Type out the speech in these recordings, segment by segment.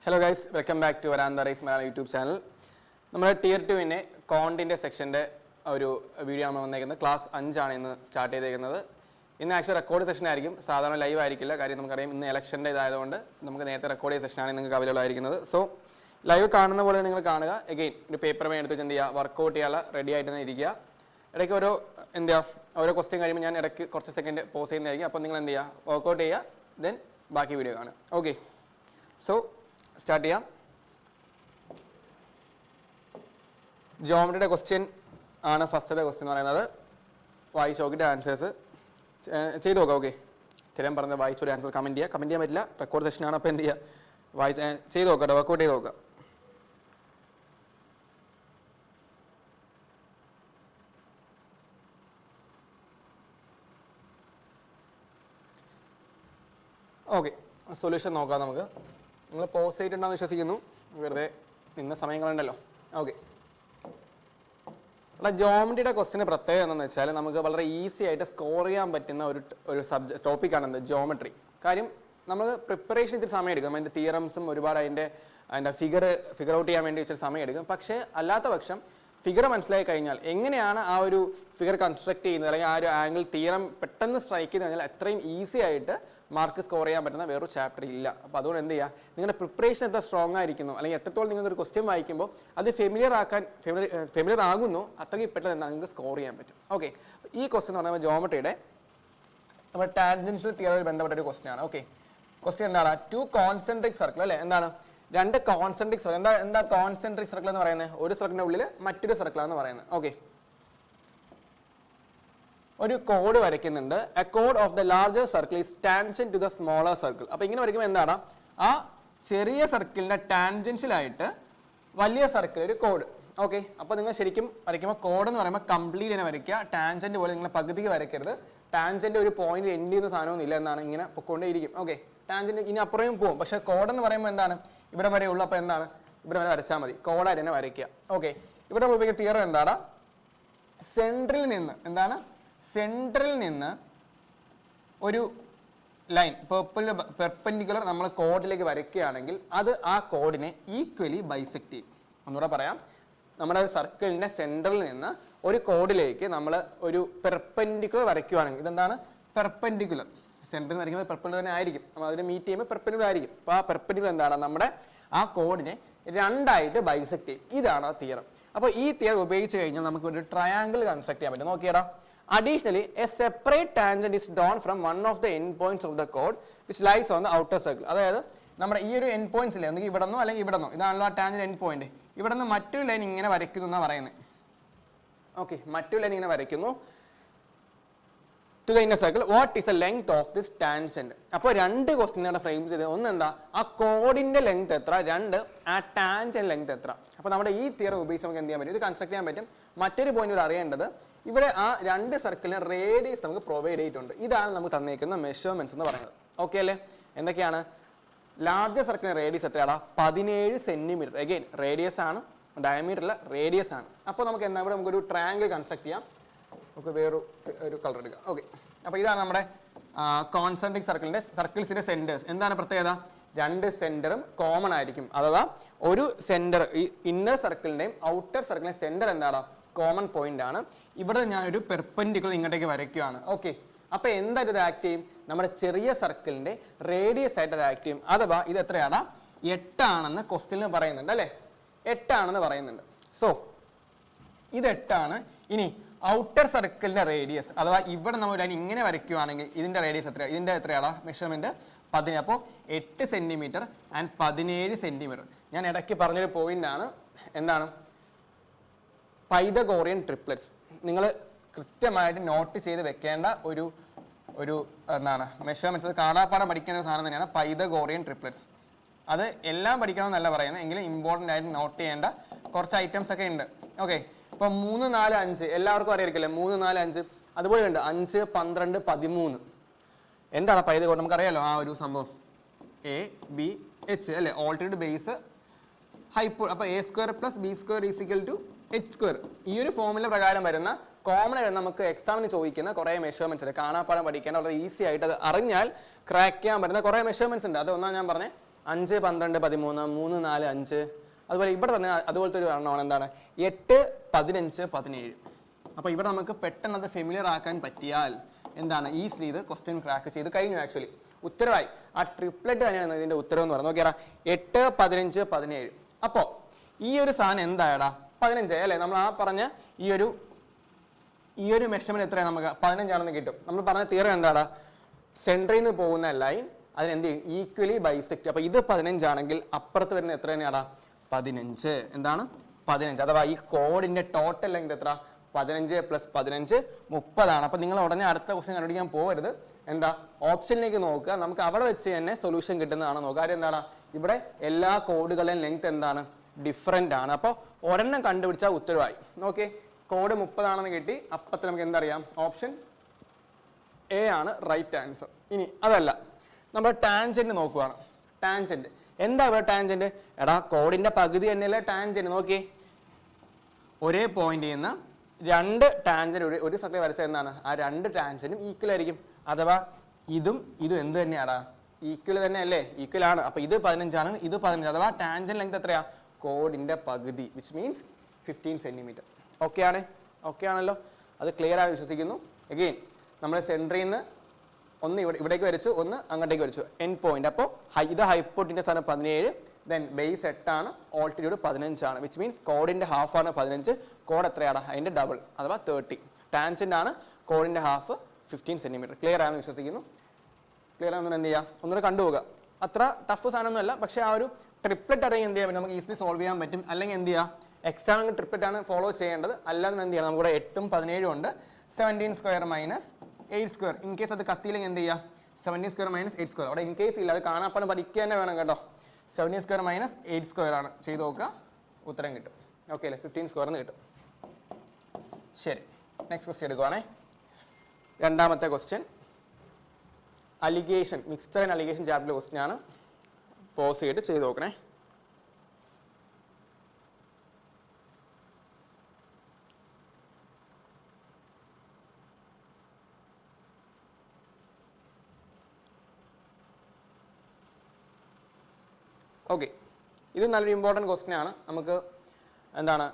Hello guys, welcome back to Varanda Race Malayalam YouTube channel. നമ്മുടെ Tier 2 കോണ്ടിൻ്റെ സെക്ഷൻ്റെ ഒരു video ആണ് വന്നേക്കുന്നത്. ക്ലാസ് 5 ആണ് ഇന്ന് സ്റ്റാർട്ട് ചെയ്തേക്കുന്നത്. ഇന്ന് ആക്ച്വലി റെക്കോർഡ് സെഷൻ ആയിരിക്കും, സാധാരണ ലൈവ് ആയിരിക്കില്ല. കാര്യം നമുക്കറിയാം ഇന്ന് ഇലക്ഷൻ്റെ ഇതായതുകൊണ്ട് നമുക്ക് നേരത്തെ റെക്കോർഡ് ചെയ്ത സെഷനാണ് നിങ്ങൾക്ക് അവൈലബിൾ ആയിരിക്കുന്നത്. സോ ലൈവ് കാണുന്ന പോലെ നിങ്ങൾ കാണുക. എഗെയിൻ ഒരു പേപ്പർ എടുത്ത് എന്ത് ചെയ്യുക, വർക്കൗട്ട് ചെയ്യാനുള്ള റെഡി ആയിട്ട് തന്നെ ഇരിക്കുക. ഇടയ്ക്ക് ഓരോ ക്വസ്റ്റ്യൻ കഴിയുമ്പോൾ ഞാൻ ഇടയ്ക്ക് കുറച്ച് സെക്കൻഡ് പോസ് ചെയ്യുന്നതായിരിക്കും. അപ്പോൾ നിങ്ങൾ എന്ത് ചെയ്യുക, വർക്കൗട്ട് ചെയ്യുക, ദെൻ ബാക്കി വീഡിയോ കാണുക. ഓക്കെ, സോ സ്റ്റാർട്ട് ചെയ്യാം. ജോമെട്രിയുടെ ക്വസ്റ്റ്യൻ ആണ് ഫസ്റ്റത്തെ ക്വസ്റ്റ്യൻ എന്ന് പറയുന്നത്. വായിച്ച് നോക്കിയിട്ട് ആൻസേഴ്സ് ചെയ്ത് നോക്കാം. ഓക്കെ, സ്ഥിരം പറഞ്ഞ വായിച്ചൊരു ആൻസർ കമൻറ്റ് ചെയ്യുക. കമൻറ്റ് ചെയ്യാൻ പറ്റില്ല, റെക്കോർഡ് സെഷനാണ്. അപ്പോൾ എന്ത് ചെയ്യുക, ചെയ്ത് നോക്കാം, വർക്കൗട്ട് ചെയ്ത് നോക്കാം. ഓക്കെ, സൊല്യൂഷൻ നോക്കാം നമുക്ക്. നിങ്ങൾ പോസ് ചെയ്തിട്ടുണ്ടെന്ന് വിശ്വസിക്കുന്നു, വെറുതെ ഇന്ന സമയങ്ങളുണ്ടല്ലോ. ഓക്കെ, ജോമെട്രിയുടെ ക്വസ്റ്റിന് പ്രത്യേകത എന്താണെന്ന് വെച്ചാൽ നമുക്ക് വളരെ ഈസി ആയിട്ട് സ്കോർ ചെയ്യാൻ പറ്റുന്ന ഒരു ടോപ്പിക്കാണ് എന്ത്, ജോമെട്രി. കാര്യം നമ്മൾ പ്രിപ്പറേഷൻ ഇത്തിരി സമയം എടുക്കും, അതിൻ്റെ തിയറംസും ഒരുപാട് അതിൻ്റെ ഫിഗർ ഔട്ട് ചെയ്യാൻ വേണ്ടി ഇച്ചിരി സമയം എടുക്കും. പക്ഷേ അല്ലാത്ത പക്ഷം ഫിഗർ മനസ്സിലായി കഴിഞ്ഞാൽ എങ്ങനെയാണ് ആ ഒരു ഫിഗർ കൺസ്ട്രക്ട് ചെയ്യുന്നത്, അല്ലെങ്കിൽ ആ ഒരു ആംഗിൾ തിയറം പെട്ടെന്ന് സ്ട്രൈക്ക് ചെയ്ത് കഴിഞ്ഞാൽ അത്രയും ഈസി ആയിട്ട് മാർക്ക് സ്കോർ ചെയ്യാൻ പറ്റുന്ന വേറൊരു ചാപ്റ്റർ ഇല്ല. അപ്പോൾ അതുകൊണ്ട് എന്ത് ചെയ്യുക, നിങ്ങളുടെ പ്രിപ്പറേഷൻ എത്ര സ്ട്രോങ് ആയിരിക്കുന്നു, അല്ലെങ്കിൽ എത്രത്തോളം നിങ്ങൾക്ക് ഒരു ക്വസ്റ്റ്യൻ വായിക്കുമ്പോൾ അത് ഫെമിലിയർ ആകുന്നു, അത്രയും പെട്ടെന്ന് എന്താ നിങ്ങൾക്ക് സ്കോർ ചെയ്യാൻ പറ്റും. ഓക്കെ, ഈ ക്വസ്റ്റ്യൻ എന്ന് പറയുമ്പോൾ ജോമെട്രിയുടെ നമ്മുടെ ടാൻജൻഷ്യൽ തിയറി ബന്ധപ്പെട്ട ഒരു ക്വസ്റ്റ്യൻ ആണ്. ഓക്കെ, ക്വസ്റ്റ്യൻ എന്താണ്, 2 കോൺസെൻട്രിക് സർക്കിൾ അല്ലേ, എന്താണ് 2 കോൺസെൻട്രിക് സർക്കിൾ. എന്താ കോൺസെൻട്രിക് സർക്കിൾ എന്ന് പറയുന്നത്, ഒരു സർക്കിളിന്റെ ഉള്ളിൽ മറ്റൊരു സർക്കിളാണെന്ന് പറയുന്നത്. ഓക്കെ, ഒരു കോഡ് വരയ്ക്കുന്നുണ്ട്. എ കോഡ് of the larger circle is tangent to the smaller circle. അപ്പോൾ ഇങ്ങനെ വരയ്ക്കുമ്പോൾ എന്താണ്, ആ ചെറിയ സർക്കിളിന്റെ ടാൻജൻഷ്യൽ ആയിട്ട് വലിയ സർക്കിൾ ഒരു കോഡ്. ഓക്കെ, അപ്പോൾ നിങ്ങൾ ശരിക്കും വരയ്ക്കുമ്പോൾ കോഡ് എന്ന് പറയുമ്പോൾ കംപ്ലീറ്റ് തന്നെ വരയ്ക്കുക. ടാൻജന്റ് പോലെ നിങ്ങൾ പകുതിക്ക് വരയ്ക്കരുത്. ടാൻജന്റ് ഒരു പോയിന്റ് എൻഡ് ചെയ്യുന്ന സാധനമൊന്നും ഇല്ല, എന്നാണ് ഇങ്ങനെ പൊക്കോണ്ടേയിരിക്കും. ഓക്കെ, ടാൻജന്റ് ഇനി അപ്പുറവും പോകും, പക്ഷേ കോഡ് എന്ന് പറയുമ്പോൾ എന്താണ് ഇവിടെ വരെ ഉള്ളൂ. അപ്പോൾ എന്താണ് ഇവിടെ വരെ വരച്ചാൽ മതി, കോഡായിട്ട് തന്നെ വരയ്ക്കുക. ഓക്കെ, ഇവിടെ ഉപയോഗിക്കുന്ന തിയറം എന്താണ്, സെൻട്രിൽ നിന്ന് എന്താണ്, സെൻട്രിൽ നിന്ന് ഒരു ലൈൻ പെർപെൻഡിക്കുലർ നമ്മൾ കോഡിലേക്ക് വരയ്ക്കുകയാണെങ്കിൽ അത് ആ കോഡിനെ ഈക്വലി ബൈസെക്ട് ചെയ്യും. ഒന്നുകൂടെ പറയാം, നമ്മുടെ ഒരു സർക്കിളിന്റെ സെൻട്രിൽ നിന്ന് ഒരു കോഡിലേക്ക് നമ്മൾ ഒരു പെർപെൻഡിക്കുലർ വരയ്ക്കുകയാണെങ്കിൽ ഇതെന്താണ് പെർപെൻഡിക്കുലർ, സെൻട്രിൽ നിന്ന് വരയ്ക്കുമ്പോൾ പെർപെൻഡിക്കുലർ തന്നെ ആയിരിക്കും, നമ്മൾ അതിനെ മീറ്റ് ചെയ്യുമ്പോൾ പെർപെൻഡിക്കുലർ ആയിരിക്കും. അപ്പോൾ ആ പെർപെൻഡിക്കുലർ എന്താണ്, നമ്മുടെ ആ കോഡിനെ രണ്ടായിട്ട് ബൈസെക്ട് ചെയ്യും. ഇതാണ് ആ തിയറം. അപ്പോൾ ഈ തിയറം ഉപയോഗിച്ച് കഴിഞ്ഞാൽ നമുക്ക് ഒരു ട്രയാങ്കിൾ കൺസ്ട്രക്ട് ചെയ്യാൻ പറ്റും. നോക്കിയടാ, additionally a separate tangent is drawn from one of the endpoints of the chord which lies on the outer circle. അതായത് നമ്മുടെ ഈ ഒരു എൻഡ് പോയിന്റ്സ് ഇല്ലേ, ഒന്നുകിൽ ഇവിടെ നിന്നോ അല്ലെങ്കിൽ ഇവിടെ നിന്നോ, ഇതാണല്ലോ ആ ടാൻജന്റ് എൻഡ് പോയിന്റ്. ഇവിടെ നിന്ന് മറ്റൊരു ലൈൻ ഇങ്ങനെ വരയ്ക്കുന്നു എന്നാണ് പറയുന്നത്. ഓക്കെ, മറ്റൊരു ലൈൻ ഇങ്ങനെ വരയ്ക്കുന്നു to the inner circle. What is the length of this tangent? അപ്പോൾ രണ്ട് ക്വസ്റ്റ്യൻ ഫ്രെയിം ചെയ്ത്, ഒന്ന് എന്താ ആ കോഡിന്റെ ലെങ്ത് എത്ര, രണ്ട് ആ ടാൻജന്റ് ലെങ്ത് എത്ര. അപ്പോൾ നമ്മുടെ ഈ തിയറം ഉപയോഗിച്ച് നമുക്ക് എന്ത് ചെയ്യാൻ പറ്റും, ഇത് കൺസ്ട്രക്ട് ചെയ്യാൻ പറ്റും. മറ്റൊരു പോയിന്റ് ഇവിടെ അറിയേണ്ടത്, ഇവിടെ ആ രണ്ട് സർക്കിളിന് റേഡിയസ് നമുക്ക് പ്രൊവൈഡ് ചെയ്തിട്ടുണ്ട്. ഇതാണ് നമുക്ക് തന്നേക്കുന്ന മെഷർമെന്റ്സ് എന്ന് പറയുന്നത്. ഓക്കെ അല്ലേ, എന്തൊക്കെയാണ്, ലാർജർ സർക്കിളിന് റേഡിയസ് എത്രയാണ്, 17 സെന്റിമീറ്റർ. അഗെയിൻ റേഡിയസ് ആണ്, ഡയമീറ്ററിൽ റേഡിയസ് ആണ്. അപ്പോൾ നമുക്ക് എന്താ, ഇവിടെ നമുക്കൊരു ട്രയാങ്കിൾ കൺസ്ട്രക്ട് ചെയ്യാം. നമുക്ക് വേറൊരു കളർ എടുക്കാം. ഓക്കെ, അപ്പോൾ ഇതാണ് നമ്മുടെ കോൺസെൻട്രിക് സർക്കിൾസിന്റെ സെന്റേഴ്സ്. എന്താണ് പ്രത്യേകത, രണ്ട് സെന്ററും കോമൺ ആയിരിക്കും. അഥവാ ഒരു സെന്റർ, ഈ ഇന്നർ സർക്കിളിന്റെയും ഔട്ടർ സർക്കിളിന്റെ സെന്റർ എന്താണ്, കോമൺ പോയിന്റ് ആണ്. ഇവിടെ ഞാനൊരു പെർപെൻഡിക്കുലർ ഇങ്ങോട്ടേക്ക് വരയ്ക്കുകയാണ്. ഓക്കെ, അപ്പോൾ എന്തായിട്ട് ഇത് ആക്ട് ചെയ്യും, നമ്മുടെ ചെറിയ സർക്കിളിന്റെ റേഡിയസ് ആയിട്ട് അത് ആക്ട് ചെയ്യും. അഥവാ ഇത് എത്രയാണ്, 8 ആണെന്ന് ക്വസ്റ്റ്യനിൽ പറയുന്നുണ്ട് അല്ലേ, 8 ആണെന്ന് പറയുന്നുണ്ട്. സോ ഇത് 8 ആണ്. ഇനി ഔട്ടർ സർക്കിളിന്റെ റേഡിയസ്, അഥവാ ഇവിടെ നമ്മൾ ലൈൻ ഇങ്ങനെ വരയ്ക്കുകയാണെങ്കിൽ ഇതിന്റെ റേഡിയസ് എത്രയാണ്, ഇതിന്റെ എത്രയാണ് മെഷർമെന്റ് 10. അപ്പോൾ 8 സെന്റിമീറ്റർ ആൻഡ് 17 സെന്റിമീറ്റർ. ഞാൻ ഇടയ്ക്ക് പറഞ്ഞൊരു പോയിന്റ് ആണ്, എന്താണ് പൈതഗോറിയൻ ട്രിപ്ലെറ്റ്സ്. നിങ്ങൾ കൃത്യമായിട്ട് നോട്ട് ചെയ്ത് വെക്കേണ്ട ഒരു എന്താണ് മെഷർമെന്റ്സ്, കാണാപ്പാടം പഠിക്കേണ്ട ഒരു സാധനം തന്നെയാണ് പൈതഗോറിയൻ ട്രിപ്ലെറ്റ്സ്. അത് എല്ലാം പഠിക്കണമെന്നല്ല പറയുന്നത്, എങ്കിലും ഇമ്പോർട്ടൻ്റ് ആയിട്ട് നോട്ട് ചെയ്യേണ്ട കുറച്ച് ഐറ്റംസ് ഒക്കെ ഉണ്ട്. ഓക്കെ, ഇപ്പൊ 3, 4, 5 എല്ലാവർക്കും അറിയായിരിക്കില്ലേ, 3, 4, 5 അതുപോലെ ഉണ്ട്, 5, 12, 13. എന്താണ് പൈതഗോർ, നമുക്കറിയാലോ ആ ഒരു സംഭവം, ABH അല്ലേ, ഓൾട്ടേഡ് ബേസ് ഹൈപ്പോ. അപ്പോൾ A² + B² = H². ഈ ഒരു ഫോർമുല പ്രകാരം വരുന്ന കോമൺ ആയിട്ട് നമുക്ക് എക്സാമിന് ചോദിക്കുന്ന കുറേ മെഷർമെന്റ്സ് ഉണ്ട്. കാണാപ്പാടം പഠിക്കാൻ വളരെ ഈസി ആയിട്ട് അത് അറിഞ്ഞാൽ ക്രാക്ക് ചെയ്യാൻ പറ്റുന്ന കുറേ മെഷർമെന്റ്സ് ഉണ്ട്. അതൊന്നാണ് ഞാൻ പറഞ്ഞത് 5, 12, 13, 3, 4, 5. അതുപോലെ ഇവിടെ തന്നെ അതുപോലത്തെ ഒരു എണ്ണമാണ് എന്താണ് 8, 15, 17. അപ്പോൾ ഇവിടെ നമുക്ക് പെട്ടെന്ന് അത് ഫെമിലിയർ ആക്കാൻ പറ്റിയാൽ എന്താണ് ഈസിലി ഇത് ക്വസ്റ്റ്യൻ ക്രാക്ക് ചെയ്ത് കഴിഞ്ഞു. ആക്ച്വലി ഉത്തരവായി ആ ട്രിപ്ലെറ്റ് തന്നെയാണ് ഇതിന്റെ ഉത്തരവ് എന്ന് പറയുന്നത്. നോക്കിയാ 8, 15, 17. അപ്പോൾ ഈ ഒരു സാധനം എന്തായടാ 15 അല്ലേ? നമ്മൾ ആ പറഞ്ഞ ഈ ഒരു മെഷർമെന്റ് എത്രയാണ് നമുക്ക് 15 ആണെന്ന് കിട്ടും. നമ്മൾ പറഞ്ഞ തിയറി എന്താടാ സെൻട്രിൽ നിന്ന് പോകുന്ന ലൈൻ അതിനെന്ത് ചെയ്യും ഈക്വലി ബൈസെക്ട്. അപ്പൊ ഇത് 15 ആണെങ്കിൽ അപ്പുറത്ത് വരുന്ന എത്ര തന്നെയാടാ 15. എന്താണ് 15? അഥവാ ഈ കോഡിന്റെ ടോട്ടൽ ലെങ്ത് എത്ര 15 + 15 30 അപ്പൊ നിങ്ങൾ ഉടനെ അടുത്ത ക്വസ്റ്റ്യൻ കണ്ടുപിടിക്കാൻ പോകരുത്. എന്താ ഓപ്ഷനിലേക്ക് നോക്കുക, നമുക്ക് അവിടെ വെച്ച് തന്നെ സൊല്യൂഷൻ കിട്ടുന്നതാണ് നോക്കുക. കാര്യം എന്താണ് ഇവിടെ എല്ലാ കോഡുകളുടെയും ലെങ്ത് എന്താണ് ഡിഫറെന്റ് ആണ്. അപ്പോൾ ഒരെണ്ണം കണ്ടുപിടിച്ചാൽ ഉത്തരവായി. നോക്കി കോഡ് 30 ആണെന്ന് കിട്ടി. അപ്പത്തിൽ നമുക്ക് എന്തറിയാം ഓപ്ഷൻ എ ആണ് റൈറ്റ് ആൻസർ. ഇനി അതല്ല നമ്മൾ ടാൻജന്റ് നോക്കുവാണ്. ടാൻജന്റ് എന്താ ഇവിടെ ടാൻജന്റ്? എടാ കോഡിന്റെ പകുതി തന്നെയല്ലേ ടാൻജന്റ്. നോക്കി ഒരേ പോയിന്റിൽ നിന്ന് 2 ടാൻജന്റ് ഒരു സർക്കിൾ വരച്ച എന്താണ് ആ 2 ടാൻജന്റും ഈക്വൽ ആയിരിക്കും. അഥവാ ഇതും എന്ത് തന്നെയാടാ ഈക്വൽ തന്നെ അല്ലേ? ഈക്വൽ ആണ്. അപ്പൊ ഇത് 15 ആണ്, ഇത് 15. അഥവാ ടാൻജന്റ് ലെങ്ത് എത്രയാ കോഡിന്റെ പകുതി, വിച്ച് മീൻസ് 15 സെന്റിമീറ്റർ. ഓക്കെ ആണല്ലോ? അത് ക്ലിയർ ആയി വിശ്വസിക്കുന്നു. അഗെയിൻ നമ്മൾ സെൻട്രിൽ നിന്ന് ഒന്ന് ഇവിടേക്ക് വരച്ചു, ഒന്ന് അങ്ങോട്ടേക്ക് വരച്ചു, എൻ പോയിന്റ്. അപ്പോൾ ഇത് ഹൈപ്പോട്ടിന്റെ സ്ഥാനം 17, ദെൻ ബേസ് 8 ആണ്, ഓൾട്ടിറ്റ്യൂഡ് 15 ആണ്, വിച്ച് മീൻസ് കോഡിന്റെ ഹാഫ് ആണ് 15. കോഡ് എത്രയാണ് അതിന്റെ ഡബിൾ അഥവാ 30. ടാൻജന്റ് ആണ്, കോഡിന്റെ ഹാഫ് 15 സെന്റിമീറ്റർ. ക്ലിയർ ആണെന്ന് വിശ്വസിക്കുന്നു. ക്ലിയർ ആണെന്ന് എന്ത് ചെയ്യുക ഒന്നുകൂടെ കണ്ടുപോകുക. അത്ര ടഫ് സാധനമൊന്നുമല്ല, പക്ഷേ ആ ഒരു ട്രിപ്ലെറ്റ് അറിയാൻ എന്ത് ചെയ്യാൻ പറ്റും നമുക്ക് ഈസിലി സോൾവ് ചെയ്യാൻ പറ്റും. അല്ലെങ്കിൽ എന്ത് ചെയ്യുക എക്സാമിന് ട്രിപ്ലെറ്റ് ആണ് ഫോളോ ചെയ്യേണ്ടത്. അല്ലാതെ എന്ത് ചെയ്യണം നമുക്കിവിടെ 8ഉം 17ഉം ഉണ്ട്. 17² - 8². ഇൻ കേസ് അത് കത്തിയില്ലെങ്കിൽ എന്ത് ചെയ്യുക 17² - 8². അവിടെ ഇൻ കേസ് ഇല്ല, അത് കാണാപ്പാട് പഠിക്കുക തന്നെ വേണം കേട്ടോ. 17² - 8² ആണ് ചെയ്ത് നോക്കുക, ഉത്തരം കിട്ടും. ഓക്കെ അല്ലേ? 15² കിട്ടും. ശരി, നെക്സ്റ്റ് ക്വസ്റ്റ്യൻ എടുക്കുവാണേ. രണ്ടാമത്തെ question alligation, mixture and alligation ചാപ്റ്ററിലെ ക്വസ്റ്റ്യൻ ആണ്. പോസ് ചെയ്തിട്ട് ചെയ്ത് നോക്കണേ. ഓക്കെ, ഇത് നല്ലൊരു ഇമ്പോർട്ടൻറ്റ് ക്വസ്റ്റ്യൻ ആണ്. നമുക്ക് എന്താണ്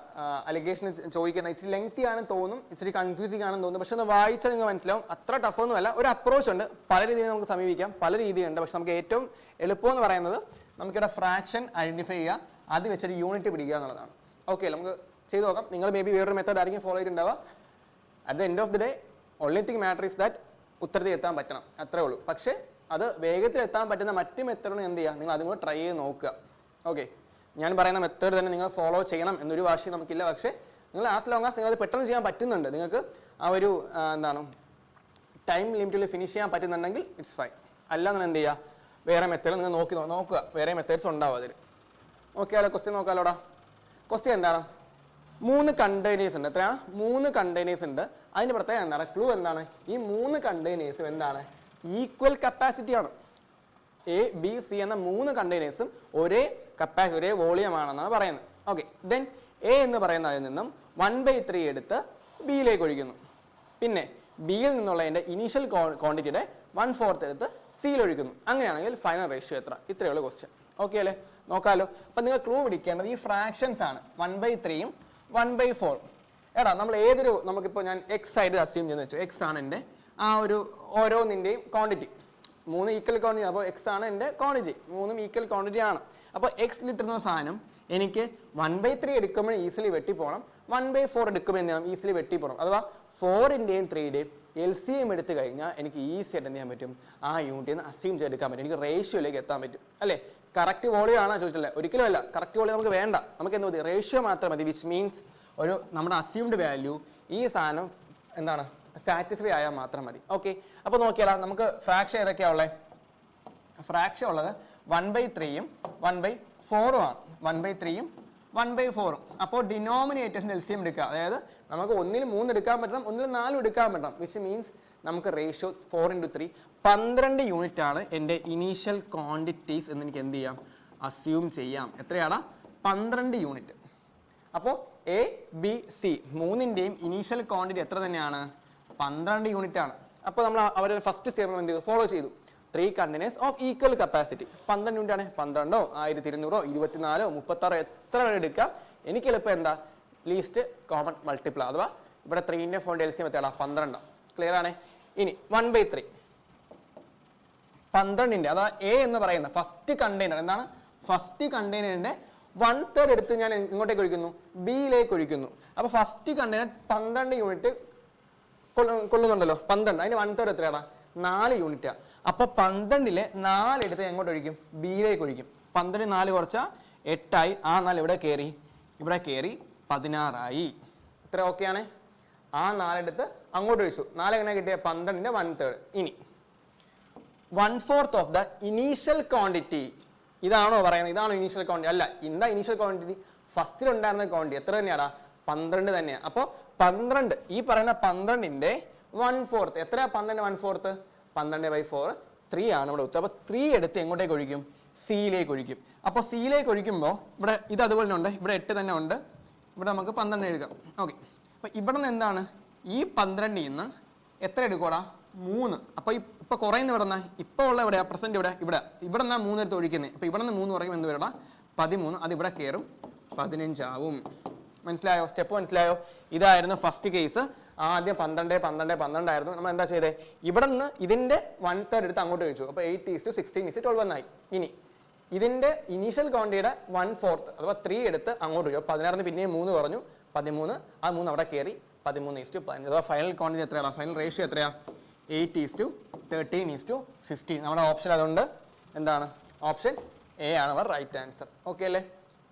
അലിഗേഷൻ ചോദിക്കുന്നത് ഇച്ചിരി ലെങ്തി ആണെന്ന് തോന്നും, ഇച്ചിരി കൺഫ്യൂസിങ് ആണെന്ന് തോന്നും. പക്ഷെ ഒന്ന് വായിച്ചാൽ നിങ്ങൾ മനസ്സിലാവും അത്ര ടഫൊന്നും അല്ല. ഒരു അപ്രോച്ച് ഉണ്ട്, പല രീതിയിൽ നമുക്ക് സമീപിക്കാം, പല രീതിയുണ്ട്. പക്ഷെ നമുക്ക് ഏറ്റവും എളുപ്പം എന്ന് പറയുന്നത് നമുക്കിവിടെ ഫ്രാക്ഷൻ ഐഡന്റിഫൈ ചെയ്യുക, അത് വെച്ചൊരു യൂണിറ്റ് പിടിക്കുക എന്നുള്ളതാണ്. ഓക്കെ, നമുക്ക് ചെയ്ത് നോക്കാം. നിങ്ങൾ മേ ബി വേറൊരു മെത്തേഡ് ആയിരിക്കും ഫോളോ ചെയ്തിട്ടുണ്ടാവുക. At the end of the day only thing matter is that ഉത്തരത്തിൽ എത്താൻ പറ്റണം, അത്രേ ഉള്ളൂ. പക്ഷേ അത് വേഗത്തിൽ എത്താൻ പറ്റുന്ന മറ്റു മെത്തേഡുകൾ എന്ത് ചെയ്യുക നിങ്ങൾ അതും കൂടെ ട്രൈ ചെയ്ത് നോക്കുക. ഓക്കെ, ഞാൻ പറയുന്ന മെത്തേഡ് തന്നെ നിങ്ങൾ ഫോളോ ചെയ്യണം എന്നൊരു വാശി നമുക്കില്ല. പക്ഷേ നിങ്ങൾ ആസ് ലോങ് ആസ് നിങ്ങൾ അത് പെട്ടെന്ന് ചെയ്യാൻ പറ്റുന്നുണ്ട്, നിങ്ങൾക്ക് ആ ഒരു എന്താണ് ടൈം ലിമിറ്റിൽ ഫിനിഷ് ചെയ്യാൻ പറ്റുന്നുണ്ടെങ്കിൽ ഇറ്റ്സ് ഫൈൻ. അല്ലാന്ന് എന്ത് ചെയ്യുക വേറെ മെത്തേഡ് നിങ്ങൾ നോക്കുക, വേറെ മെത്തേഡ്സ് ഉണ്ടാവും അതിൽ. നോക്കിയാലോ ക്വസ്റ്റ്യൻ നോക്കാലോടാ. ക്വസ്റ്റ്യൻ എന്താണ് 3 കണ്ടെയ്നേഴ്സ് ഉണ്ട്. എത്രയാണ് 3 കണ്ടെയ്നേഴ്സ് ഉണ്ട്. അതിൻ്റെ പ്രത്യേകം എന്താണ് ക്ലൂ എന്താണ് ഈ 3 കണ്ടെയ്നേഴ്സും എന്താണ് ഈക്വൽ കപ്പാസിറ്റി ആണ്. എ ബി സി എന്ന 3 കണ്ടെയ്നേഴ്സും ഒരേ കപ്പാസിറ്റി ഒരേ വോളിയം ആണെന്നാണ് പറയുന്നത്. ഓക്കെ, ദെൻ എ എന്ന് പറയുന്ന അതിൽ നിന്നും 1/3 എടുത്ത് ബിയിലേക്ക് ഒഴിക്കുന്നു. പിന്നെ ബിയിൽ നിന്നുള്ളതിൻ്റെ ഇനീഷ്യൽ ക്വാണ്ടിറ്റിയുടെ 1/4 എടുത്ത് സിയിൽ ഒഴിക്കുന്നു. അങ്ങനെയാണെങ്കിൽ ഫൈനൽ റേഷ്യോ എത്ര? ഇത്രയുള്ള ക്വസ്റ്റ്യൻ. ഓക്കെ അല്ലേ? നോക്കാമല്ലോ. അപ്പം നിങ്ങൾ ക്ലൂ പിടിക്കേണ്ടത് ഈ ഫ്രാക്ഷൻസ് ആണ് 1/3ഉം 1/4. എടാ നമ്മൾ നമുക്കിപ്പോൾ ഞാൻ എക്സ് ആയിട്ട് അസ്യൂം ചെയ്യുന്ന വെച്ചു. എക്സ് ആണ് എൻ്റെ ആ ഒരു ഓരോന്നിൻ്റെയും ക്വാണ്ടിറ്റി. 3 equal quantity. അപ്പോൾ എക്സ് ആണ് എൻ്റെ ക്വാണ്ടിറ്റി, 3ഉം ഈക്വൽ ക്വാണ്ടിറ്റി ആണ്. അപ്പോൾ എക്സ് ലിറ്ററുന്ന സാധനം എനിക്ക് 1/3 എടുക്കുമ്പോൾ ഈസിലി വെട്ടിപ്പോകണം, 1/4 എടുക്കുമ്പോൾ എന്ത് ചെയ്യണം ഈസിലി വെട്ടിപ്പോകണം. അഥവാ 4ൻ്റെയും 3യുടെയും LCM എടുത്തു കഴിഞ്ഞാൽ എനിക്ക് ഈസി ആയിട്ട് എന്ത് ചെയ്യാൻ പറ്റും ആ യൂണിറ്റിൽ നിന്ന് അസ്യൂം ചെയ്തെടുക്കാൻ പറ്റും. എനിക്ക് റേഷ്യോയിലേക്ക് എത്താൻ പറ്റും അല്ലേ? കറക്റ്റ് വോളിയം ആണോ ചോദിച്ചിട്ടില്ല, ഒരിക്കലും അല്ല. കറക്റ്റ് വോളിയം നമുക്ക് വേണ്ട, നമുക്ക് എന്ത് മതി റേഷ്യോ മാത്രം മതി. വിച്ച് മീൻസ് ഒരു നമ്മുടെ അസ്യൂംഡ് വാല്യൂ ഈ സാധനം എന്താണ് സാറ്റിസ്ഫൈ ആയാൽ മാത്രം മതി. ഓക്കെ, അപ്പോൾ നോക്കിയാലോ നമുക്ക് ഫ്രാക്ഷൻ ഏതൊക്കെയാണ് ഉള്ളത്? ഫ്രാക്ഷൻ ഉള്ളത് 1/3ഉം 1/4ഉം ആണ്. 1/3ഉം 1/4ഉം. അപ്പോൾ ഡിനോമിനേറ്റേഴ്സിൻ്റെ LCM എടുക്കുക. അതായത് നമുക്ക് ഒന്നിൽ 3 എടുക്കാൻ പറ്റണം, ഒന്നിൽ 4 എടുക്കാൻ പറ്റണം. വിച്ച് മീൻസ് നമുക്ക് റേഷ്യോ 4 × 3 12 യൂണിറ്റ് ആണ് എൻ്റെ ഇനീഷ്യൽ ക്വാണ്ടിറ്റീസ് എന്ന് എനിക്ക് എന്ത് ചെയ്യാം അസ്യൂം ചെയ്യാം. എത്രയാണ് 12 യൂണിറ്റ്. അപ്പോൾ എ ബി സി 3ൻ്റെയും ഇനീഷ്യൽ ക്വാണ്ടിറ്റി എത്ര തന്നെയാണ് 12 യൂണിറ്റ് ആണ്. അപ്പോൾ നമ്മൾ അവരുടെ ഫസ്റ്റ് സ്റ്റെപ്പ് എന്ത് ചെയ്തു ഫോളോ ചെയ്തു. 3 containers of equal capacity. 12 unit ആണ്. 12ഓ 1200ഓ 24ഓ 36ഓ എത്ര എടുക്കാം. എനിക്ക് എളുപ്പം എന്താ ലീസ്റ്റ് കോമൺ മൾട്ടിപ്പിൾ അഥവാ ഇവിടെ 3ന്റെ 4 LCM എത്രയാണ് 12. ക്ലിയർ ആണ്. ഇനി 1/3 12ന്റെ അഥവാ എ എന്ന് പറയുന്ന ഫസ്റ്റ് കണ്ടെയ്നർ എന്താണ് ഫസ്റ്റ് കണ്ടെയ്നറിന്റെ 1/3 എടുത്ത് ഞാൻ ഇങ്ങോട്ടേക്ക് ഒഴിക്കുന്നു ബിയിലേക്ക് ഒഴിക്കുന്നു. അപ്പൊ ഫസ്റ്റ് കണ്ടെയ്നർ 12 യൂണിറ്റ് കൊള്ളുന്നുണ്ടല്ലോ 12 അതിന്റെ 1/3 എത്രയാണ് 4 യൂണിറ്റാ. അപ്പൊ 12ലെ 4 എടുത്ത് എങ്ങോട്ട് ഒഴിക്കും ബിയിലേക്ക് ഒഴിക്കും. 12 4 കുറച്ചാ 8 ആയി. ആ 4 ഇവിടെ കയറി 16 ആയി. ഇത്ര ഓക്കെ ആണ്. ആ 4 എടുത്ത് അങ്ങോട്ട് ഒഴിച്ചു. 4 എങ്ങനെ കിട്ടിയ 12ന്റെ 1/3. ഇനി 1/4 ഓഫ് ദ ഇനീഷ്യൽ ക്വാണ്ടിറ്റി. ഇതാണോ പറയുന്നത് ഇതാണോ ഇനീഷ്യൽ ക്വാണ്ടിറ്റി? അല്ല. എന്താ ഇനീഷ്യൽ ക്വാണ്ടിറ്റി? ഫസ്റ്റിൽ ഉണ്ടായിരുന്ന ക്വാണ്ടിറ്റി എത്ര തന്നെയാടാ 12 തന്നെയാണ്. അപ്പോൾ 12 ഈ പറയുന്ന 12ന്റെ 1/4 എത്ര 12ന്റെ 1/4 12/4 3 ആണ് ഇവിടെ ഉത്തരം. അപ്പോൾ 3 എടുത്ത് എങ്ങോട്ടേക്ക് ഒഴിക്കും സിയിലേക്ക് ഒഴിക്കും. അപ്പോൾ സിയിലേക്ക് ഒഴിക്കുമ്പോൾ ഇവിടെ ഇത് അതുപോലെ ഉണ്ട്. ഇവിടെ 8 തന്നെ ഉണ്ട്. ഇവിടെ നമുക്ക് 12 എഴുതാം. ഓക്കെ. അപ്പോൾ ഇവിടെ നിന്ന് എന്താണ് ഈ 12ൽ നിന്ന് എത്ര എടുക്കൂടാ 3. അപ്പോൾ ഇപ്പോൾ കുറയുന്ന ഇവിടെ നിന്നാ ഇപ്പോൾ ഉള്ള എവിടെയാ പ്രസന്റ് ഇവിടെ നിന്നാ 3 എടുത്ത് ഒഴിക്കുന്നത്. അപ്പോൾ ഇവിടെ നിന്ന് 3 കുറയും എന്ത് വരടാ 13. അത് ഇവിടെ കയറും 15 ആവും. മനസ്സിലായോ? സ്റ്റെപ്പ് മനസ്സിലായോ? ഇതായിരുന്നു ഫസ്റ്റ് കേസ്. ആദ്യം 12 ആയിരുന്നു. നമ്മൾ എന്താ ചെയ്തേ ഇവിടെ നിന്ന് ഇതിന്റെ 1/3 എടുത്ത് അങ്ങോട്ട് വെച്ചു. അപ്പോൾ 8:16:12 എന്നായി. ഇനി ഇതിന്റെ ഇനീഷ്യൽ ക്വാണ്ടിറ്റിയുടെ 1/4 അഥവാ 3 എടുത്ത് അങ്ങോട്ട് വെച്ചു. 16 പിന്നെയും 3 കുറഞ്ഞു 13. ആ 3 അവിടെ കയറി 13:15. അഥവാ ഫൈനൽ ക്വാണ്ടിറ്റി എത്രയാണ് ഫൈനൽ റേഷ്യോ എത്രയാ 8:13:15. നമ്മുടെ ഓപ്ഷൻ അതുകൊണ്ട് എന്താണ് ഓപ്ഷൻ എ ആണ് അവർ റൈറ്റ് ആൻസർ. ഓക്കെ അല്ലേ?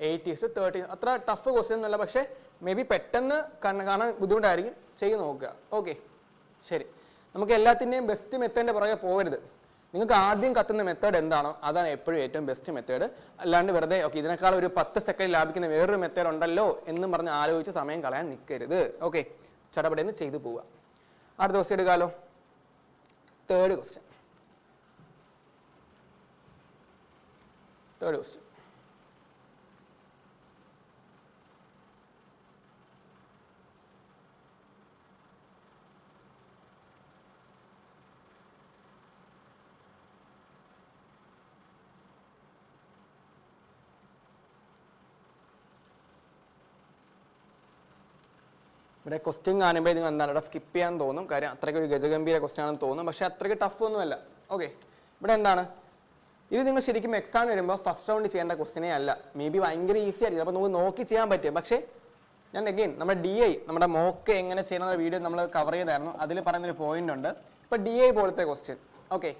8:13. അത്ര ടഫ് ക്വസ്റ്റ്യൻ ഒന്നുമല്ല. പക്ഷേ മേ ബി പെട്ടെന്ന് കാണാൻ ബുദ്ധിമുട്ടായിരിക്കും. ചെയ്ത് നോക്കുക. ഓക്കെ ശരി. നമുക്ക് എല്ലാത്തിൻ്റെയും ബെസ്റ്റ് മെത്തേഡിൻ്റെ പുറകെ പോകരുത്. നിങ്ങൾക്ക് ആദ്യം കത്തുന്ന മെത്തേഡ് എന്താണോ അതാണ് എപ്പോഴും ഏറ്റവും ബെസ്റ്റ് മെത്തേഡ്. അല്ലാണ്ട് വെറുതെ ഓക്കെ ഇതിനേക്കാൾ ഒരു 10 സെക്കൻഡ് ലാഭിക്കുന്ന വേറൊരു മെത്തേഡ് ഉണ്ടല്ലോ എന്നും പറഞ്ഞ് ആലോചിച്ച് സമയം കളയാൻ നിൽക്കരുത്. ഓക്കെ ചടപടയെന്ന് ചെയ്തു പോവുക. അടുത്ത ക്വസ്റ്റ്യൻ എടുക്കാമല്ലോ. Third question. ഇവിടെ ക്വസ്റ്റ്യൻ കാണുമ്പോൾ നിങ്ങൾ എന്താണ് ഇവിടെ സ്കിപ്പ് ചെയ്യാൻ തോന്നും. കാര്യം അത്രയ്ക്ക് ഒരു ഗജഗംഭീര ക്വസ്റ്റ്യൻ ആണെന്ന് തോന്നും. പക്ഷേ അത്രയ്ക്ക് ടഫ് ഒന്നുമല്ല. ഓക്കെ ഇവിടെ എന്താണ് ഇത് നിങ്ങൾ ശരിക്കും എക്സാം വരുമ്പോൾ ഫസ്റ്റ് റൗണ്ട് ചെയ്യേണ്ട ക്വസ്റ്റ്യനേ അല്ല. മേ ബി ഭയങ്കര ഈസി ആയിരിക്കും. അപ്പോൾ നമുക്ക് നോക്കി ചെയ്യാൻ പറ്റും. പക്ഷേ ഞാൻ അഗെയിൻ നമ്മുടെ DI നമ്മുടെ മോക്ക് എങ്ങനെ ചെയ്യണമെന്ന വീഡിയോ നമ്മൾ കവർ ചെയ്തായിരുന്നു. അതിൽ പറയുന്നൊരു പോയിന്റ് ഉണ്ട്. ഇപ്പോൾ DI പോലത്തെ ക്വസ്റ്റ്യൻ ഓക്കെ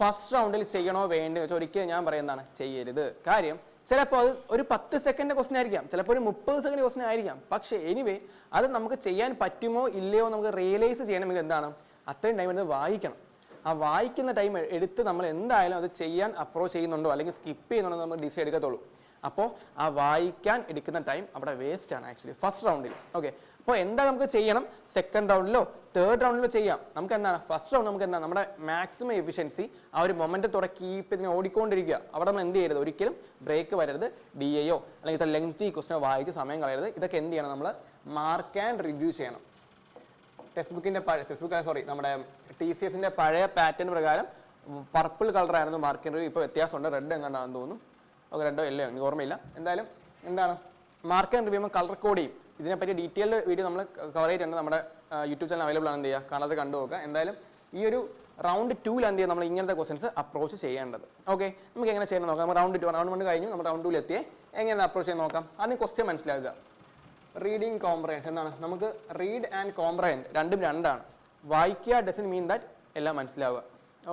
ഫസ്റ്റ് റൗണ്ടിൽ ചെയ്യണോ വേണ്ടോ വെച്ചാൽ ഒരിക്കലും ഞാൻ പറയുന്നതാണ് ചെയ്യരുത്. കാര്യം ചിലപ്പോൾ അത് ഒരു 10 സെക്കൻഡ് ക്വസ്റ്റ്യൻ ആയിരിക്കാം, ചിലപ്പോൾ ഒരു 30 സെക്കൻഡ് ക്വസ്റ്റ്യൻ ആയിരിക്കാം. പക്ഷേ എനിവേ അത് നമുക്ക് ചെയ്യാൻ പറ്റുമോ ഇല്ലയോ നമുക്ക് റിയലൈസ് ചെയ്യണമെങ്കിൽ എന്താണ് അത്രയും ടൈം എടുത്ത് വായിക്കണം. ആ വായിക്കുന്ന ടൈം എടുത്ത് നമ്മൾ എന്തായാലും അത് ചെയ്യാൻ അപ്രോച്ച് ചെയ്യുന്നുണ്ടോ അല്ലെങ്കിൽ സ്കിപ്പ് ചെയ്യുന്നുണ്ടോ നമ്മൾ ഡിസൈഡ് എടുക്കത്തുള്ളൂ. അപ്പോൾ ആ വായിക്കാൻ എടുക്കുന്ന ടൈം അവിടെ വേസ്റ്റ് ആണ് ആക്ച്വലി ഫസ്റ്റ് റൗണ്ടിൽ. ഓക്കെ അപ്പോൾ എന്താ നമുക്ക് ചെയ്യണം സെക്കൻഡ് റൗണ്ടിലോ തേർഡ് റൗണ്ടിലോ ചെയ്യാം. നമുക്ക് എന്താണ് ഫസ്റ്റ് റൗണ്ട് നമുക്ക് എന്താണ് നമ്മുടെ മാക്സിമം എഫിഷ്യൻസി ആ ഒരു മൊമെന്റത്തോടെ കീപ്പ് ഇതിനെ ഓടിക്കൊണ്ടിരിക്കുക. അവിടെ നമ്മൾ എന്ത് ചെയ്യരുത് ഒരിക്കലും ബ്രേക്ക് വരരുത്. DIയോ അല്ലെങ്കിൽ ഇത്ര ലെങ്തി ക്വസ്റ്റ്യൻ വായിച്ച് സമയം കളയരുത്. ഇതൊക്കെ എന്ത് ചെയ്യണം നമ്മൾ മാർക്ക് ആൻഡ് റിവ്യൂ ചെയ്യണം. നമ്മുടെ TCSന്റെ പഴയ പാറ്റേൺ പ്രകാരം പർപ്പിൾ കളർ ആയിരുന്നു മാർക്ക് ആൻഡ് റിവ്യൂ. ഇപ്പോൾ വ്യത്യാസമുണ്ട്. റെഡ് എങ്ങനെയാണെന്ന് തോന്നുന്നു. ഓക്കെ റെഡോ യെല്ലോ എനിക്ക് ഓർമ്മയില്ല. എന്തായാലും എന്താണ് mark and review colour code ചെയ്യും. ഇതിനെപ്പറ്റി ഡീറ്റെയിൽഡ് വീഡിയോ നമ്മൾ കവർ ചെയ്തിട്ടുണ്ട്. നമ്മുടെ യൂട്യൂബ് ചാനൽ അവൈലബിൾ ആണ്. എന്ത് ചെയ്യുക കാണാതെ കണ്ടു നോക്കുക. എന്തായാലും ഈ ഒരു റൗണ്ട് 2 എന്ത് ചെയ്യുക നമ്മൾ ഇങ്ങനത്തെ ക്വസ്റ്റൻസ് അപ്രോച്ച് ചെയ്യേണ്ടത്. ഓക്കെ നമുക്ക് എങ്ങനെ ചെയ്യണം നോക്കാം. റൗണ്ട് 1 കഴിഞ്ഞു. നമ്മൾ റൗണ്ട് 2 എത്തിയേ എങ്ങനെ അപ്രോച്ച് ചെയ്ത് നോക്കാം. അതിന് ക്വസ്റ്റ്യൻ മനസ്സിലാക്കുക. റീഡിങ് കോംപ്രഹെൻഷൻ എന്താണ് നമുക്ക് റീഡ് ആൻഡ് കോംപ്രഹെൻഡ് രണ്ടും രണ്ടാണ്. വായിക്കുക ഡസൻ മീൻ ദാറ്റ് എല്ലാം മനസ്സിലാവുക.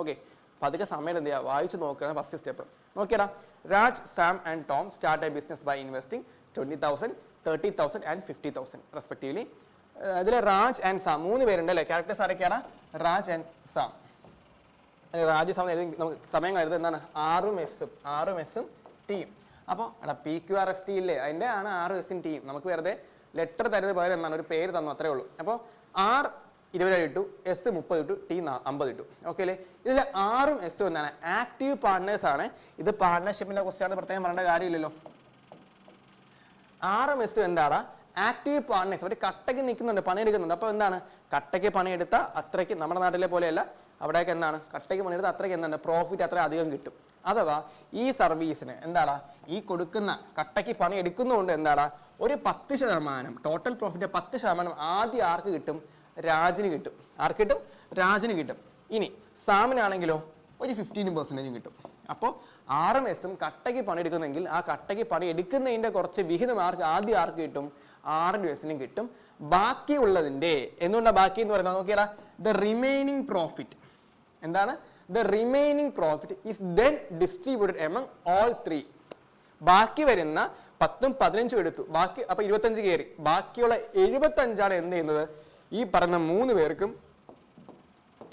ഓക്കെ പതുക്കെ സമയം എന്ത് ചെയ്യുക വായിച്ച് നോക്കുക. ഫസ്റ്റ് സ്റ്റെപ്പ് നോക്കിയടാ. Raj Sam and Tom start a business by investing 20,000 30,000 and 50,000 respectively. ഇതിൽ രാജ് ആൻഡ് സാം 3 പേരുണ്ട് അല്ലേ. ക്യാരക്ടേഴ്സ് ആരൊക്കെയാണ് Raj and Sam. Raj Sam എഴുതി നമുക്ക് സമയം കരുത് എന്താണ് 6 എസും ടീം. അപ്പോൾ എടാ PQRST ഇല്ലേ അതിൻ്റെ ആണ് 6 എസും ടീം. നമുക്ക് വെറുതെ ലെറ്റർ തരുന്നത് പകരം എന്താണ് ഒരു പേര് തന്നു അത്രേ ഉള്ളൂ. അപ്പോൾ R 20 ഇട്ടു, S 30 ഇട്ടു, T 50 ഇട്ടു. ഓക്കെ അല്ലേ. ഇതിൽ 6ഉം എസും എന്താണ് ആക്റ്റീവ് പാർട്ട്നേഴ്സ് ആണ്. ഇത് പാർട്ട്ണർഷിപ്പിന്റെ ക്വസ്റ്റ്യൻ ആണ്, പ്രത്യേകം പറയേണ്ട കാര്യമില്ലല്ലോ. 6ഉം എസും എന്താണ് ആക്റ്റീവ് പാർട്ട്നേഴ്സ്. അവർ കട്ടയ്ക്ക് നിൽക്കുന്നുണ്ട്, പണിയെടുക്കുന്നുണ്ട്. അപ്പോൾ എന്താണ് കട്ടയ്ക്ക് പണിയെടുത്ത അത്രയ്ക്ക് നമ്മുടെ നാട്ടിലെ പോലെയല്ല അവിടെയൊക്കെ എന്താണ് കട്ടയ്ക്ക് പണിയെടുത്ത് അത്രയ്ക്ക് എന്താണ് പ്രോഫിറ്റ് അത്ര അധികം കിട്ടും. അഥവാ ഈ സർവീസിന് എന്താടാ ഈ കൊടുക്കുന്ന കട്ടയ്ക്ക് പണി എടുക്കുന്നതുകൊണ്ട് എന്താടാ ഒരു 10% ടോട്ടൽ പ്രോഫിറ്റ് 10% ആദ്യം ആർക്ക് കിട്ടും? രാജിന് കിട്ടും. ആർക്ക് കിട്ടും? രാജിന് കിട്ടും. ഇനി സാമിനാണെങ്കിലോ ഒരു 15% കിട്ടും. അപ്പോൾ RMSും കട്ടയ്ക്ക് പണിയെടുക്കുന്നെങ്കിൽ ആ കട്ടയ്ക്ക് പണി എടുക്കുന്നതിൻ്റെ കുറച്ച് വിഹിതം ആദ്യം ആർക്ക് കിട്ടും? RMSനും കിട്ടും. ബാക്കിയുള്ളതിൻ്റെ എന്തുകൊണ്ടാണ് ബാക്കി എന്ന് പറയുന്നത് നോക്കിയടാ, ദ റിമൈനിങ് പ്രോഫിറ്റ് എന്താണ്? The remaining profit is then distributed among all three. ബാക്കി വരുന്ന 10ഉം 15ഉം എടുത്തു, ബാക്കി അപ്പൊ 25 കയറി, ബാക്കിയുള്ള 75 എന്ത് ചെയ്യുന്നത്? ഈ പറഞ്ഞ 3 പേർക്കും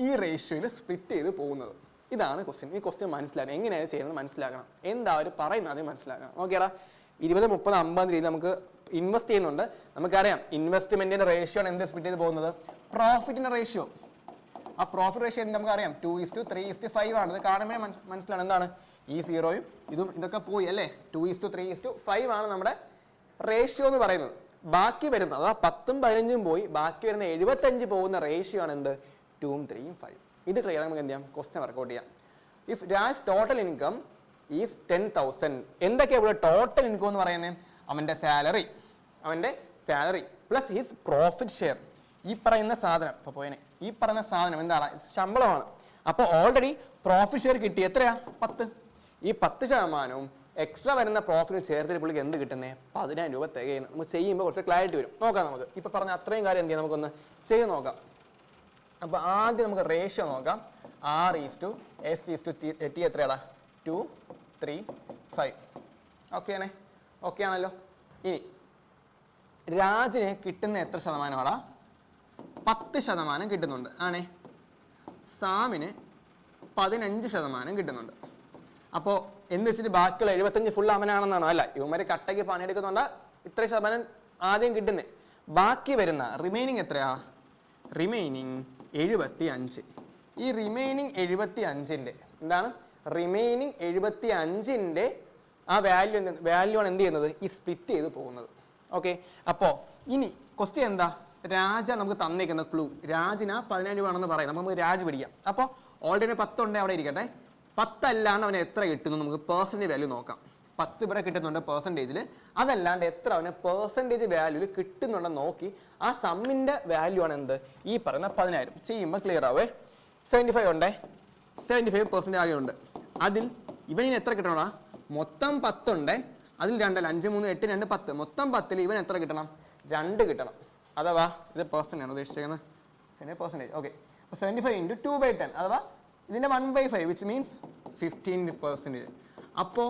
ഈ റേഷ്യോയിൽ സ്പ്ലിറ്റ് ചെയ്ത് പോകുന്നത്. ഇതാണ് ക്വസ്റ്റ്യൻ. ഈ ക്വസ്റ്റ്യൻ മനസ്സിലാക്കണം, എങ്ങനെയാണ് ചെയ്യുന്നത് മനസ്സിലാക്കണം, എന്താ അവർ പറയുന്നത് ആദ്യം മനസ്സിലാക്കണം. ഓക്കേടാ, 20, 30, 50 രീതി നമുക്ക് ഇൻവെസ്റ്റ് ചെയ്യുന്നുണ്ട്. നമുക്കറിയാം ഇൻവെസ്റ്റ്മെന്റിന്റെ റേഷ്യോ ആണ് എന്ത് സ്പ്ലിറ്റ് ചെയ്ത് പോകുന്നത്? പ്രോഫിറ്റിന്റെ റേഷ്യോ. ആ പ്രോഫിറ്റ് റേഷ്യോ നമുക്കറിയാം 2:3:5 ആണ്. ഇത് കാണുമ്പോൾ മനസ്സിലാണ് എന്താണ് ഈ 0യും ഇതും ഇതൊക്കെ പോയി അല്ലേ. 2:3:5 ആണ് നമ്മുടെ റേഷ്യോ എന്ന് പറയുന്നത്. ബാക്കി വരുന്ന അതാ 10ഉം 15ഉം പോയി ബാക്കി വരുന്ന 75 പോകുന്ന റേഷ്യോ ആണ് എന്ത്? 2ഉം 3ഉം 5. ഇത് ക്ലിയർ നമുക്ക് എന്ത് ചെയ്യാം? ക്വസ്റ്റ്യൻ വർക്കൗട്ട് ചെയ്യാം. If Raj total income is 10,000, എന്തൊക്കെയാ ഇവിടെ ടോട്ടൽ ഇൻകം എന്ന് പറയുന്നത്? അവന്റെ salary plus his profit share. ഈ പറയുന്ന സാധനം ഇപ്പൊ പോയനെ ഈ പറയുന്ന സാധനം എന്താണ്? ശമ്പളമാണ്. അപ്പോൾ ഓൾറെഡി പ്രോഫിറ്റ് ഷെയർ കിട്ടി. എത്രയാ? 10. ഈ 10% എക്സ്ട്രാ വരുന്ന പ്രോഫിറ്റ് ചേർത്തിട്ട് പുള്ളിക്ക് എന്ത് കിട്ടുന്നത്? 10,000 രൂപ തികയുന്നു. നമുക്ക് ചെയ്യുമ്പോൾ കുറച്ച് ക്ലാരിറ്റി വരും. നോക്കാം നമുക്ക് ഇപ്പൊ പറഞ്ഞ അത്രയും കാര്യം എന്ത് ചെയ്യാം നമുക്കൊന്ന് ചെയ്ത് നോക്കാം. അപ്പൊ ആദ്യം നമുക്ക് റേഷ്യോ നോക്കാം. R:S:T എത്രയാടാ? 2, 3, 5. ഓക്കെ ആണല്ലോ. ഇനി രാജിന് കിട്ടുന്ന എത്ര ശതമാനമാടാ? 10% കിട്ടുന്നുണ്ട് ആണേ. സാമിന് 15% കിട്ടുന്നുണ്ട്. അപ്പോൾ എന്ന് വെച്ചിട്ട് ബാക്കിയുള്ള 75 ഫുൾ അവനാണെന്നാണോ? അല്ല, ഇവന്മാര് കട്ടയ്ക്ക് പണിയെടുക്കുന്നുണ്ട്, ഇത്ര ശതമാനം ആദ്യം കിട്ടുന്നത്. ബാക്കി വരുന്ന റിമൈനിങ് എത്രയാ? റിമൈനിങ് 75. ഈ റിമൈനിങ് 75ന്റെ എന്താണ്? റിമൈനിങ് 75ന്റെ ആ വാല്യൂ ആണ് എന്ത് ചെയ്യുന്നത്? ഈ സ്പ്ലിറ്റ് ചെയ്ത് പോകുന്നത്. ഓക്കെ, അപ്പോൾ ഇനി ക്വസ്റ്റ്യൻ എന്താ? രാജ നമുക്ക് തന്നേക്കുന്ന ക്ലൂ, രാജിന് 10,000 രൂപ ആണെന്ന് പറയാം. നമുക്ക് രാജ് പിടിക്കാം. അപ്പോൾ ഓൾറെഡി 10 ഉണ്ട്, അവിടെ ഇരിക്കട്ടെ. 10 അല്ലാണ്ട് അവന് എത്ര കിട്ടുന്നു നമുക്ക് പെർസെൻറ്റേജ് വാല്യൂ നോക്കാം. 10 ഇവിടെ കിട്ടുന്നുണ്ട് പെർസെൻറ്റേജിൽ, അതല്ലാണ്ട് എത്ര അവന് പെർസെൻറ്റേജ് വാല്യൂല് കിട്ടുന്നുണ്ടെന്ന് നോക്കി ആ സമ്മിന്റെ വാല്യൂ ആണ് എന്ത്? ഈ പറയുന്ന 10,000. ചെയ്യുമ്പോൾ ക്ലിയർ ആവേ. 75 ഉണ്ടേ, 75% ആകെ ഉണ്ട്. അതിൽ ഇവനിന് എത്ര കിട്ടണോടാ? മൊത്തം 10 ഉണ്ട്, അതിൽ 2 അല്ല, 5, 3, 8, 2, 10. മൊത്തം 10ൽ ഇവൻ എത്ര കിട്ടണം? 2 കിട്ടണം. അഥവാ ഇത് പെർസെൻ്റ് ആണ് ഉദ്ദേശിക്കുന്നത്, പെർസെൻറ്റേജ്. ഓക്കെ, അപ്പോൾ 75 × 2/10 അഥവാ ഇതിൻ്റെ 1/5 വിച്ച് മീൻസ് 15%. അപ്പോൾ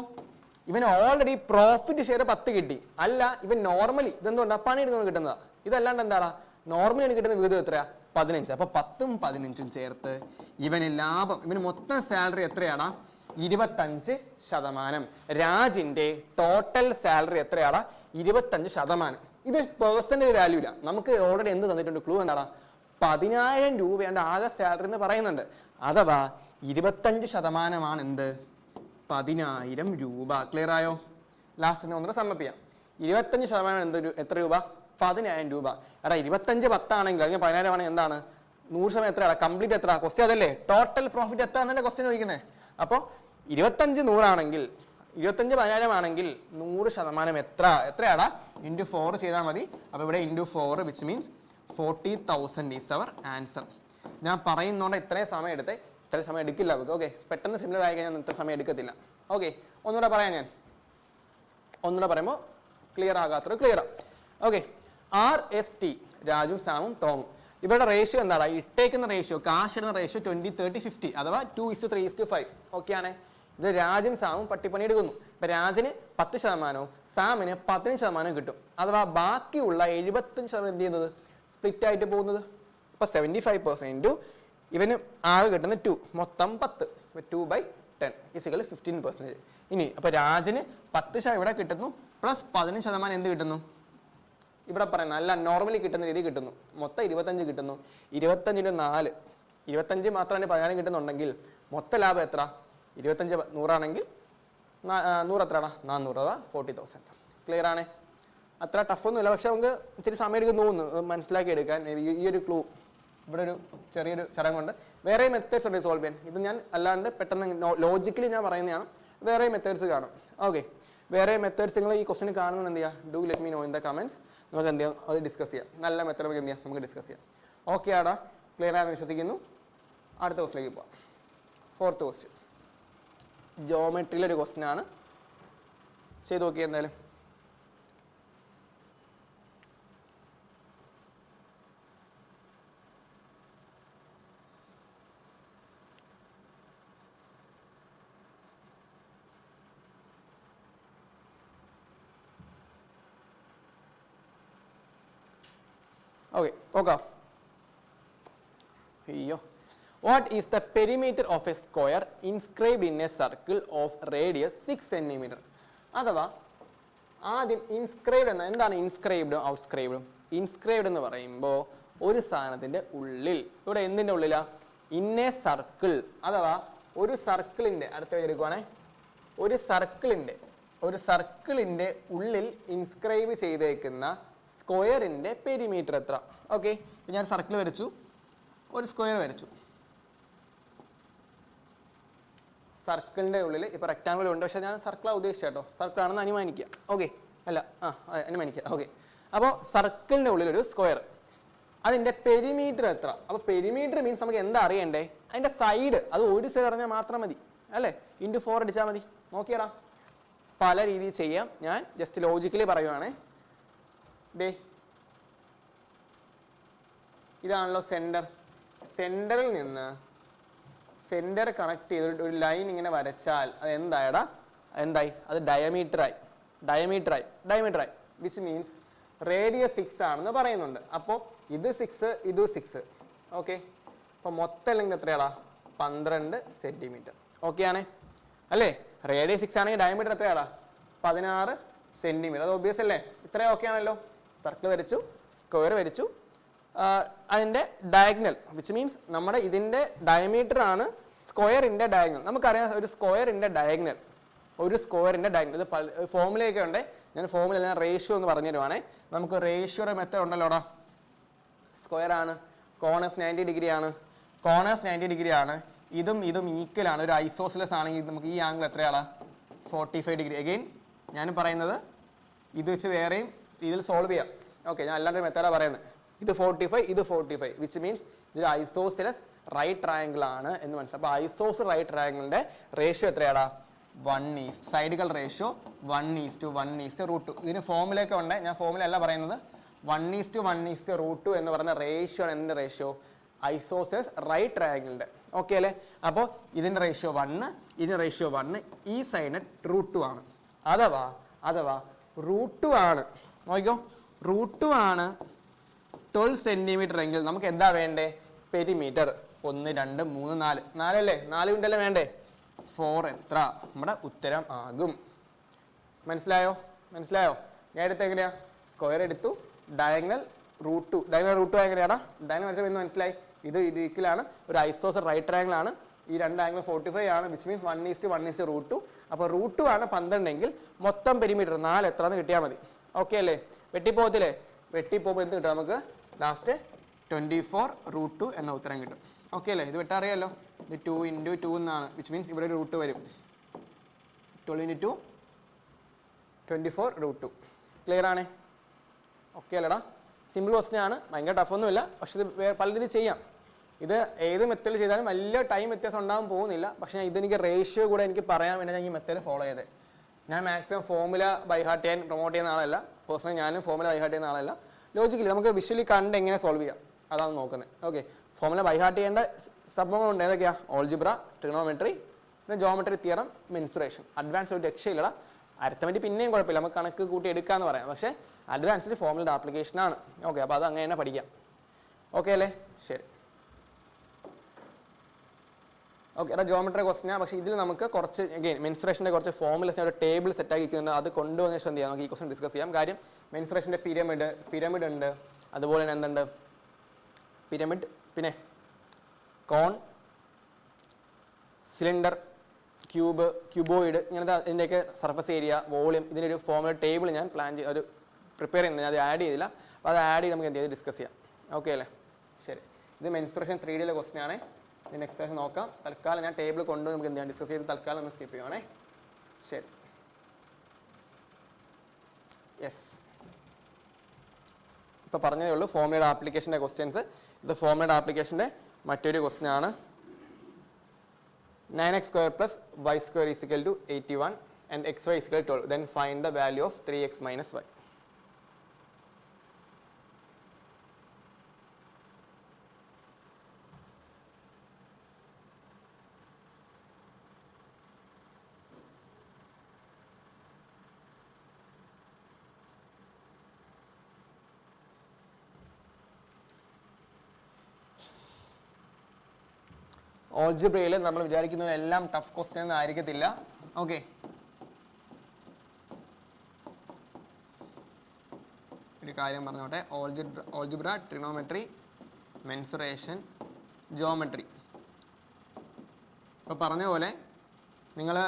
ഇവന് ഓൾറെഡി പ്രോഫിറ്റ് ഷെയർ 10 കിട്ടി. അല്ല, ഇവൻ നോർമലി ഇതെന്തുകൊണ്ടാണ് പണിയെടുക്കുന്നത് കിട്ടുന്നതാ. ഇതല്ലാണ്ട് എന്താടാ നോർമലി കിട്ടുന്ന വിഹിതം എത്രയാ? 15. അപ്പോൾ 10ഉം 15ഉം ചേർത്ത് ഇവന് ലാഭം, ഇവന് മൊത്തം സാലറി എത്രയാടാ? 25%. രാജിന്റെ ടോട്ടൽ സാലറി എത്രയാടാ? 25%. ഇത് പെർസെൻറ്റേജ് വാല്യൂ ഇല്ല. നമുക്ക് ഓൾറെഡി എന്ത് തന്നിട്ടുണ്ട്? ക്ലൂ എന്താടാ? 10,000 രൂപയാണ് ആകെ സാലറി എന്ന് പറയുന്നുണ്ട്. അഥവാ 25% എന്ത്? 10,000 രൂപ. ക്ലിയർ ആയോ? ലാസ്റ്റ് ഒന്നുകൂടെ സമ്മപ്പ് ചെയ്യാം. 25% എന്ത്? എത്ര രൂപ? 10,000 രൂപ. എടാ 25 10 ആണെങ്കിൽ അല്ലെങ്കിൽ 10,000 ആണെങ്കിൽ എന്താണ്? 100% എത്രയാണ്? കംപ്ലീറ്റ് എത്ര? ക്വസ്റ്റ്യൻ അതല്ലേ, ടോട്ടൽ പ്രോഫിറ്റ് എത്ര എന്നല്ലേ ക്വസ്റ്റ്യൻ ചോദിക്കുന്നത്. അപ്പോൾ 25 100 ആണെങ്കിൽ 25 10,000 ആണെങ്കിൽ 100% എത്രയാടാ? × 4 ചെയ്താൽ മതി. അപ്പോൾ ഇവിടെ × 4 which means 40,000 is our answer. ഞാൻ പറയുന്നതുകൊണ്ട് ഇത്രയും സമയം എടുത്തേ, ഇത്രയും സമയം എടുക്കില്ല നമുക്ക്. ഓക്കെ, പെട്ടെന്ന് സിമിലർ ആയി കഴിഞ്ഞാൽ ഇത്ര സമയം എടുക്കത്തില്ല. ഓക്കെ, ഒന്നുകൂടെ പറയാം. ഞാൻ ഒന്നുകൂടെ പറയുമ്പോൾ ക്ലിയർ ആകാത്തത് ക്ലിയർ ആണ്. ഓക്കെ, RST രാജുവും സാമും ടോമും. ഇവരുടെ റേഷ്യോ എന്താണ്? ഇട്ടേക്കുന്ന റേഷ്യോ, കാശ് ഇടുന്ന റേഷ്യോ 20, 30, 50 അഥവാ 2:3:5. ഓക്കെ ആണ്. ഇത് രാജും സാമും പട്ടിപ്പണി എടുക്കുന്നു. ഇപ്പൊ രാജന് 10%, സാമിന് 15% കിട്ടും. അഥവാ ബാക്കിയുള്ള 75% എന്ത് ചെയ്യുന്നത്? സ്പ്ലിറ്റ് ആയിട്ട് പോകുന്നത്. ഇപ്പൊ 75% ഇവന് ആകെ കിട്ടുന്ന 2, മൊത്തം 10. 2/10 = 15%. ഇനി അപ്പൊ രാജന് 10% ഇവിടെ കിട്ടുന്നു, പ്ലസ് 15% എന്ത് കിട്ടുന്നു? ഇവിടെ പറയുന്ന അല്ല നോർമലി കിട്ടുന്ന രീതി കിട്ടുന്നു. മൊത്തം 25 കിട്ടുന്നു. 25 × 4, 25 മാത്രമാണ് 10,000 കിട്ടുന്നുണ്ടെങ്കിൽ മൊത്തം ലാഭം എത്ര? 25 100 ആണെങ്കിൽ 100 എത്രയാടാ? 400 അഥവാ 40,000. ക്ലിയർ ആണ്? അത്ര ടഫ് ഒന്നുമില്ല, പക്ഷെ നമുക്ക് ഇച്ചിരി സമയം എടുക്കുന്നു തോന്നുന്നു മനസ്സിലാക്കി എടുക്കാൻ ഈ ഒരു ക്ലൂ. ഇവിടെ ഒരു ചെറിയൊരു ചടങ്ങുണ്ട്. വേറെ മെത്തേഡ്സ് ഉണ്ട് സോൾവ് ചെയ്യാൻ. ഇത് ഞാൻ അല്ലാണ്ട് പെട്ടെന്ന് ലോജിക്കലി ഞാൻ പറയുന്നതാണ്. വേറെ മെത്തേഡ്സ് കാണും. ഓക്കെ, വേറെ മെത്തേഡ്സ് നിങ്ങൾ ഈ ക്വസ്റ്റിന് കാണുന്നത് എന്ത് ചെയ്യുക? Do let me know in the comments. നമുക്ക് എന്ത് ചെയ്യാം, അത് ഡിസ്കസ് ചെയ്യാം. നല്ല മെത്തേഡ് നമുക്ക് എന്ത് ചെയ്യാം, നമുക്ക് ഡിസ്കസ് ചെയ്യാം. ഓക്കെ ആടാ, ക്ലിയർ ആണെന്ന് വിശ്വസിക്കുന്നു. അടുത്ത ക്വസ്റ്റിലേക്ക് പോവാം. 4th ക്വസ്റ്റ്യൻ ജോമെട്രിയിലെ ഒരു ക്വസ്റ്റ്യൻ ആണ്. ചെയ്ത് നോക്കിയാൽ എന്തായാലും. ഓക്കെ, നോക്കാം. അയ്യോ, what is the perimeter of A square inscribed in A circle of radius 6 cm? അഥവാ ആദ്യം ഇൻസ്ക്രൈബ്ഡ് എന്താണ് ഇൻസ്ക്രൈബ്ഡും ഔട്ട്സ്ക്രൈബ്ഡും? ഇൻസ്ക്രൈബ്ഡ് എന്ന് പറയുമ്പോൾ ഒരു സാധനത്തിന്റെ ഉള്ളിൽ, ഇവിടെ എന്തിന്റെ ഉള്ളിലാ? ഇൻ എ സർക്കിൾ, അഥവാ ഒരു സർക്കിളിന്റെ, അടുത്ത പേജ് എടുക്കുവാണേ, ഒരു സർക്കിളിന്റെ ഉള്ളിൽ ഇൻസ്ക്രൈബ് ചെയ്തേക്കുന്ന സ്ക്വയറിന്റെ പെരിമീറ്റർ എത്ര? ഓക്കെ, ഞാൻ സർക്കിൾ വരച്ചു, ഒരു സ്ക്വയർ വരച്ചു. സർക്കിളിന്റെ ഉള്ളിൽ ഇപ്പോൾ റെക്ടാങ്കിൾ ഉണ്ട്, പക്ഷെ ഞാൻ സർക്കിളാണ് ഉദ്ദേശിച്ചത് കേട്ടോ. സർക്കിൾ ആണെന്ന് അനുമാനിക്കുക. ഓക്കെ, അല്ല അനുമാനിക്കുക. ഓക്കെ, അപ്പോൾ സർക്കിളിന്റെ ഉള്ളിൽ ഒരു സ്ക്വയർ, അതിന്റെ പെരിമീറ്റർ എത്ര? അപ്പോൾ പെരിമീറ്റർ മീൻസ് നമുക്ക് എന്താ അറിയണ്ടേ? അതിന്റെ സൈഡ്, അത് ഒരു സൈഡ് അറിഞ്ഞാൽ മാത്രം മതി അല്ലേ? ഇൻറ്റു 4 അടിച്ചാൽ മതി. നോക്കിയടാ, പല രീതിയിൽ ചെയ്യാം. ഞാൻ ജസ്റ്റ് ലോജിക്കലി പറയുവാണേ. ദേ ഇതാണല്ലോ സെന്റർ. സെന്ററിൽ നിന്ന് സെന്റർ കണക്ട് ചെയ്തിട്ട് ഒരു ലൈൻ ഇങ്ങനെ വരച്ചാൽ അത് എന്തായടാ? എന്തായി? അത് ഡയമീറ്ററായി. വിച്ച് മീൻസ് റേഡിയസ് 6 ആണെന്ന് പറയുന്നുണ്ട്. അപ്പോൾ ഇത് 6, ഇത് 6. ഓക്കെ, അപ്പോൾ മൊത്തം ലെങ്ത് എത്രയാടാ? 12 cm. ഓക്കെ ആണേ അല്ലേ? റേഡിയസ് 6 ആണെങ്കിൽ ഡയമീറ്റർ എത്രയാടാ? 16 cm. അത് ഒബ്വിയസ് അല്ലേ? ഇത്രയും ഓക്കെ ആണല്ലോ. സർക്കിൾ വരച്ചു, സ്ക്വയർ വരച്ചു, അതിൻ്റെ ഡയഗണൽ വിച്ച് മീൻസ് നമ്മുടെ ഇതിൻ്റെ ഡയമീറ്റർ ആണ് സ്ക്വയറിൻ്റെ ഡയഗണൽ. നമുക്കറിയാം ഒരു സ്ക്വയറിൻ്റെ ഡയഗണൽ, ഇത് ഫോമുലയൊക്കെ ഉണ്ട്. ഞാൻ ഫോമുല റേഷ്യോ എന്ന് പറഞ്ഞു തരുവാണേ. നമുക്ക് റേഷ്യോയുടെ മെത്തേഡ് ഉണ്ടല്ലോടാ. സ്ക്വയർ ആണ്, കോണേഴ്സ് 90 ഡിഗ്രി ആണ്, ഇതും ഈക്വൽ ആണ്. ഒരു ഐസോസിലസ് ആണെങ്കിൽ നമുക്ക് ഈ ആംഗിൾ എത്രയാണ്? 45 ഡിഗ്രി. അഗെയിൻ ഞാൻ പറയുന്നത് ഇത് വെച്ച് വേറെയും രീതിയിൽ സോൾവ് ചെയ്യാം. ഓക്കെ, ഞാൻ അല്ലാണ്ട് മെത്തേഡാണ് പറയുന്നത്. ഇത് 45, ഇത് 45 വിച്ച് മീൻസ് ഇതൊരു ഐസോസിലസ് റൈറ്റ് ട്രയാങ്കിൾ ആണ് എന്ന് മനസ്സിലാവും. അപ്പോൾ ഐസോസ് റൈറ്റ് ട്രയാങ്കിളിന്റെ റേഷ്യോ എത്രയാടാ? 1 സൈഡുകൾ റേഷ്യോ 1:1:√2. ഇതിന് ഫോമുലയൊക്കെ ഉണ്ട്, ഞാൻ ഫോമുല അല്ല പറയുന്നത്. 1:1:√2 എന്ന് പറയുന്ന റേഷ്യോ ആണ്. എന്തിന്റെ റേഷ്യോ? ഐസോസിലസ് റൈറ്റ് ട്രയാങ്കിളിന്റെ. ഓക്കെ അല്ലേ? അപ്പോൾ ഇതിന്റെ റേഷ്യോ 1, ഇതിന്റെ റേഷ്യോ 1, ഈ സൈഡിന് √2 ആണ്. അഥവാ √2 ആണ്. നോക്കിക്കോ, √2 ആണ് 12 cm എങ്കിൽ നമുക്ക് എന്താ വേണ്ടേ? പെരിമീറ്റർ 1, 2, 3, 4. 4 അല്ലേ? 4 മിനിറ്റല്ലേ വേണ്ടേ? 4 എത്ര നമ്മുടെ ഉത്തരം ആകും? മനസ്സിലായോ? ഞാൻ എടുത്ത് എങ്ങനെയാ? സ്ക്വയർ എടുത്തു, ഡയഗണൽ √2. എങ്ങനെയാടാ? ഡയഗണൽ വരച്ചപ്പോൾ ഇന്ന് മനസ്സിലായി. ഇത് ഈക്വലാണ്, ഒരു ഐസോസർ റൈറ്റ് ട്രയാങ്കിൾ ആണ്. ഈ രണ്ട് ആംഗിൾ 45 ആണ്, വിച്ച് മീൻസ് 1:1:√2. അപ്പോൾ √2 ആണ് 12 എങ്കിൽ മൊത്തം പെരിമീറ്റർ 4 എത്രയെന്ന് കിട്ടിയാൽ മതി. ഓക്കെ അല്ലേ? വെട്ടിപ്പോകത്തില്ലേ? വെട്ടിപ്പോകുമ്പോൾ എന്ത് കിട്ടും? നമുക്ക് ലാസ്റ്റ് 24√2 എന്ന ഉത്തരം കിട്ടും. ഓക്കെ അല്ലേ? ഇത് വെട്ടറിയാമല്ലോ. ഇത് 2 എന്നാണ്, വിച്ച് മീൻസ് ഇവിടെ ഒരു റൂട്ട് വരും. 12 × 2 24√2. ക്ലിയർ ആണ്? ഓക്കെ അല്ലേടാ? സിമ്പിൾ ക്വസ്റ്റ്യൻ ആണ്, ഭയങ്കര ടഫൊന്നുമില്ല. പക്ഷെ ഇത് പല രീതിയിൽ ചെയ്യാം. ഇത് ഏത് മെത്തേഡ് ചെയ്താലും വലിയ ടൈം വ്യത്യാസം ഉണ്ടാകാൻ പോകുന്നില്ല. പക്ഷേ ഇതെനിക്ക് റേഷ്യോ കൂടെ എനിക്ക് പറയാൻ വേണ്ടി ഞാൻ ഈ മെത്തേഡ് ഫോളോ ചെയ്തത്. ഞാൻ മാക്സിമം ഫോമുല ബൈ ഹാർട്ട് ചെയ്യാൻ പ്രൊമോട്ട് ചെയ്യുന്ന ആളല്ല. പേഴ്സണലി ഞാനും ഫോമുല ബൈ ഹാർട്ട് ചെയ്യുന്ന ആളല്ല. ലോജിക്കലി നമുക്ക് വിഷ്വലി കണ്ട് എങ്ങനെ സോൾവ് ചെയ്യാം അതാണ് നോക്കുന്നത്. ഓക്കെ, ഫോമുല ബൈ ഹാർട്ട് ചെയ്യേണ്ട സംഭവങ്ങളുണ്ട്. ഏതൊക്കെയാണ്? ഓൾജിബ്ര, ട്രിഗണോമെട്രി, പിന്നെ ജോമെട്രി തിയറം, മെൻസുറേഷൻ. അഡ്വാൻസ് ഒരു രക്ഷയില്ലടാ. അരിത്തമെറ്റിക് പിന്നെയും കുഴപ്പമില്ല, നമുക്ക് കണക്ക് കൂട്ടി എടുക്കാമെന്ന് പറയാം. പക്ഷേ അഡ്വാൻസ്ഡ് ഫോമുലയുടെ ആപ്ലിക്കേഷനാണ്. ഓക്കെ, അപ്പോൾ അത് അങ്ങനെ തന്നെ പഠിക്കാം. ഓക്കെ അല്ലേ? ശരി. ഓക്കെ, എടാ ജോമെട്രി ക്വസ്റ്റ്യനാണ്. പക്ഷേ ഇതിൽ നമുക്ക് കുറച്ച് മെൻസുറേഷൻ്റെ കുറച്ച് ഫോമുലസ് ഒരു ടേബിൾ സെറ്റാക്കി വെക്കുന്നുണ്ട്. അത് കൊണ്ടുവന്ന് ശേഷം എന്ത് ചെയ്യാം? നമുക്ക് ഈ ക്വസ്റ്റ്യൻ ഡിസ്കസ് ചെയ്യാം. കാര്യം മെൻസുറേഷൻ്റെ പിരമിഡ് ഉണ്ട്, അതുപോലെ തന്നെ എന്തുണ്ട്? പിരമിഡ്, പിന്നെ കോൺ, സിലിണ്ടർ, ക്യൂബോയിഡ്, ഇങ്ങനത്തെ ഇതിൻ്റെയൊക്കെ സർഫസ് ഏരിയ, വോളിയം, ഇതിൻ്റെ ഒരു ഫോമുല ടേബിൾ ഞാൻ പ്രിപ്പയർ ചെയ്യുന്നത്. ഞാൻ അത് ആഡ് ചെയ്തില്ല. അപ്പോൾ അത് ആഡ് ചെയ്ത് നമുക്ക് എന്ത് ചെയ്ത് ഡിസ്കസ് ചെയ്യാം. ഓക്കെ അല്ലേ? ശരി. ഇത് മെൻസ്ട്രേഷൻ 3Dയിലെ ക്വസ്റ്റൻ ആണ്. ഇതിൻ്റെ എക്സ്പ്രഷൻ നോക്കാം. തൽക്കാലം ഞാൻ ടേബിൾ കൊണ്ടുപോയി നമുക്ക് എന്താണ് ഡിസ്കസ് ചെയ്ത് തൽക്കാലം നമ്മൾ സ്കിപ്പ് ചെയ്യുവാണേ. ശരി, യെസ്, ഇപ്പോൾ പറഞ്ഞതേ ഉള്ളൂ ഫോർമുലയുടെ ആപ്ലിക്കേഷൻ്റെ ക്വസ്റ്റ്യൻസ്. ഇത് ഫോർമുലയുടെ ആപ്ലിക്കേഷൻ്റെ മറ്റൊരു ക്വസ്റ്റൻ ആണ്. 9x² + y² = 81 and xy = 12. Then find the value of 3x - y. ഓൾജിബ്രയിൽ നമ്മൾ വിചാരിക്കുന്ന എല്ലാം ടഫ് ക്വസ്റ്റ്യൻ ഒന്നും ആയിരിക്കത്തില്ല. ഓക്കെ, ഒരു കാര്യം പറഞ്ഞോട്ടെ. Algebra, trigonometry, mensuration, geometry. ഇപ്പോൾ പറഞ്ഞ പോലെ നിങ്ങൾ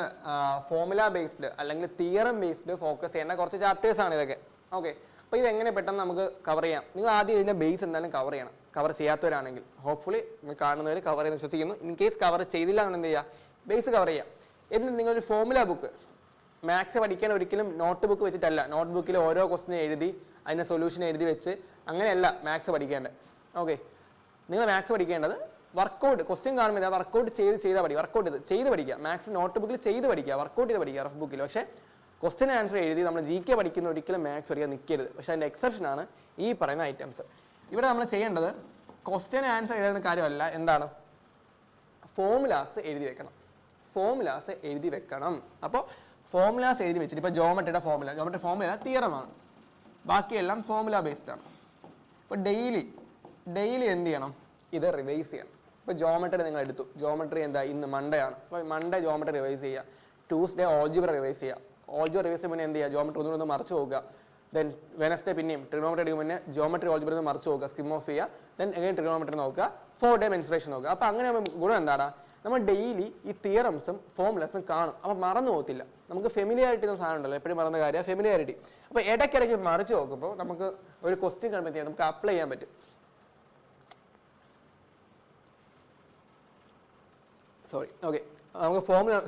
ഫോർമുല ബേസ്ഡ് അല്ലെങ്കിൽ തിയറം ബേസ്ഡ് ഫോക്കസ് ചെയ്യേണ്ട കുറച്ച് ചാപ്റ്റേഴ്സാണ് ഇതൊക്കെ. ഓക്കെ, അപ്പോൾ ഇതെങ്ങനെ പെട്ടെന്ന് നമുക്ക് കവർ ചെയ്യാം? നിങ്ങൾ ആദ്യം ഇതിൻ്റെ ബേസ് എന്തായാലും കവർ ചെയ്യണം. കവർ ചെയ്യാത്തവരാണെങ്കിൽ ഹോപ്പ്ഫുള്ളി നിങ്ങൾ കാണുന്നവർ കവർ ചെയ്യുന്ന വിശ്വസിക്കുന്നു. ഇൻ കേസ് കവർ ചെയ്തില്ല എന്ന് എന്ത് ചെയ്യുക? ബേസ് കവർ ചെയ്യുക. എന്നിട്ട് നിങ്ങളൊരു ഫോർമുല ബുക്ക്, മാത്സ് പഠിക്കാൻ ഒരിക്കലും നോട്ട് ബുക്ക് വെച്ചിട്ടല്ല. നോട്ട് ബുക്കിൽ ഓരോ ക്വസ്റ്റിനും എഴുതി അതിൻ്റെ സൊല്യൂഷൻ എഴുതി വെച്ച് അങ്ങനെയല്ല മാത്സ് പഠിക്കേണ്ടത്. ഓക്കെ, നിങ്ങൾ മാത്സ് പഠിക്കേണ്ടത് വർക്കൗട്ട്, ക്വസ്റ്റ്യൻ കാണുമ്പോൾ വർക്കൗട്ട് ചെയ്താൽ വർക്കൗട്ട് ചെയ്ത് പഠിക്കുക. മാത്സ് നോട്ട് ബുക്കിൽ ചെയ്ത് പഠിക്കുക, വർക്കൗട്ട് ചെയ്ത് പഠിക്കുക റഫ് ബുക്കിൽ. പക്ഷേ ക്വസ്റ്റ്യൻ ആൻസർ എഴുതി നമ്മൾ GK പഠിക്കുന്ന ഒരിക്കലും മാത്സ് പഠിക്കാൻ നിൽക്കരുത്. പക്ഷേ അതിൻ്റെ എക്സെപ്ഷനാണ് ഈ പറയുന്ന ഐറ്റംസ്. ഇവിടെ നമ്മൾ ചെയ്യേണ്ടത് ക്വസ്റ്റ്യൻ ആൻസർ എഴുതുന്ന കാര്യമല്ല, എന്താണ്? ഫോർമുലാസ് എഴുതി വെക്കണം. ഫോർമുലാസ് എഴുതി വെക്കണം. അപ്പോൾ ഫോർമുലാസ് എഴുതി വെച്ചിട്ട് ഇപ്പോൾ ജോമെട്രിയുടെ ഫോർമുല തിയറമാണ്, ബാക്കിയെല്ലാം ഫോർമുല ബേസ്ഡ് ആണ്. ഇപ്പോൾ ഡെയിലി എന്ത് ചെയ്യണം? ഇത് റിവൈസ് ചെയ്യണം. ഇപ്പോൾ ജോമെട്രി നിങ്ങൾ എടുത്തു, ജോമെട്രി എന്താ? ഇന്ന് മൺഡേ ആണ്, അപ്പോൾ മൺഡേ ജോമെട്രി റിവൈസ് ചെയ്യുക. ട്യൂസ്ഡേ ഓൾജിബ്ര റിവൈസ് ചെയ്യുക. ഓൾജിബ്ര റിവൈസ് ചെയ്യുമ്പോൾ എന്ത് ചെയ്യുക? ജോമെട്രി ഒന്നുകൂടെ മറിച്ച് പോകുക. ദെൻ വെനസ്ഡേ പിന്നെയും ട്രിഗണോമെട്രി എടുക്കും മുന്നേ ജോമെട്രി ഓൾജിബ്ര മറിച്ച് പോകുക, സ്കിം ഓഫ് ചെയ്യുക. ദെൻ എങ്ങനെ ട്രിഗണോമെട്രി നോക്കുക, 4 ഡേ മെൻസുറേഷൻ നോക്കുക. അപ്പോൾ അങ്ങനെ ഗുണം എന്താണ്? നമ്മൾ ഡെയിലി ഈ തിയറംസും ഫോർമുലസും കാണും. അപ്പോൾ മറന്നു പോകത്തില്ല. നമുക്ക് ഫെമിലിയാരിറ്റി എന്ന സാധനം ഉണ്ടല്ലോ, എപ്പോഴും പറയുന്ന കാര്യം ഫെമിലിയാരിറ്റി. അപ്പോൾ ഇടയ്ക്കിടയ്ക്ക് മറിച്ച് നോക്കുമ്പോൾ നമുക്ക് ഒരു ക്വസ്റ്റ്യൻ കാണുമ്പോൾ നമുക്ക് അപ്ലൈ ചെയ്യാൻ പറ്റും. ഓക്കെ, നമുക്ക്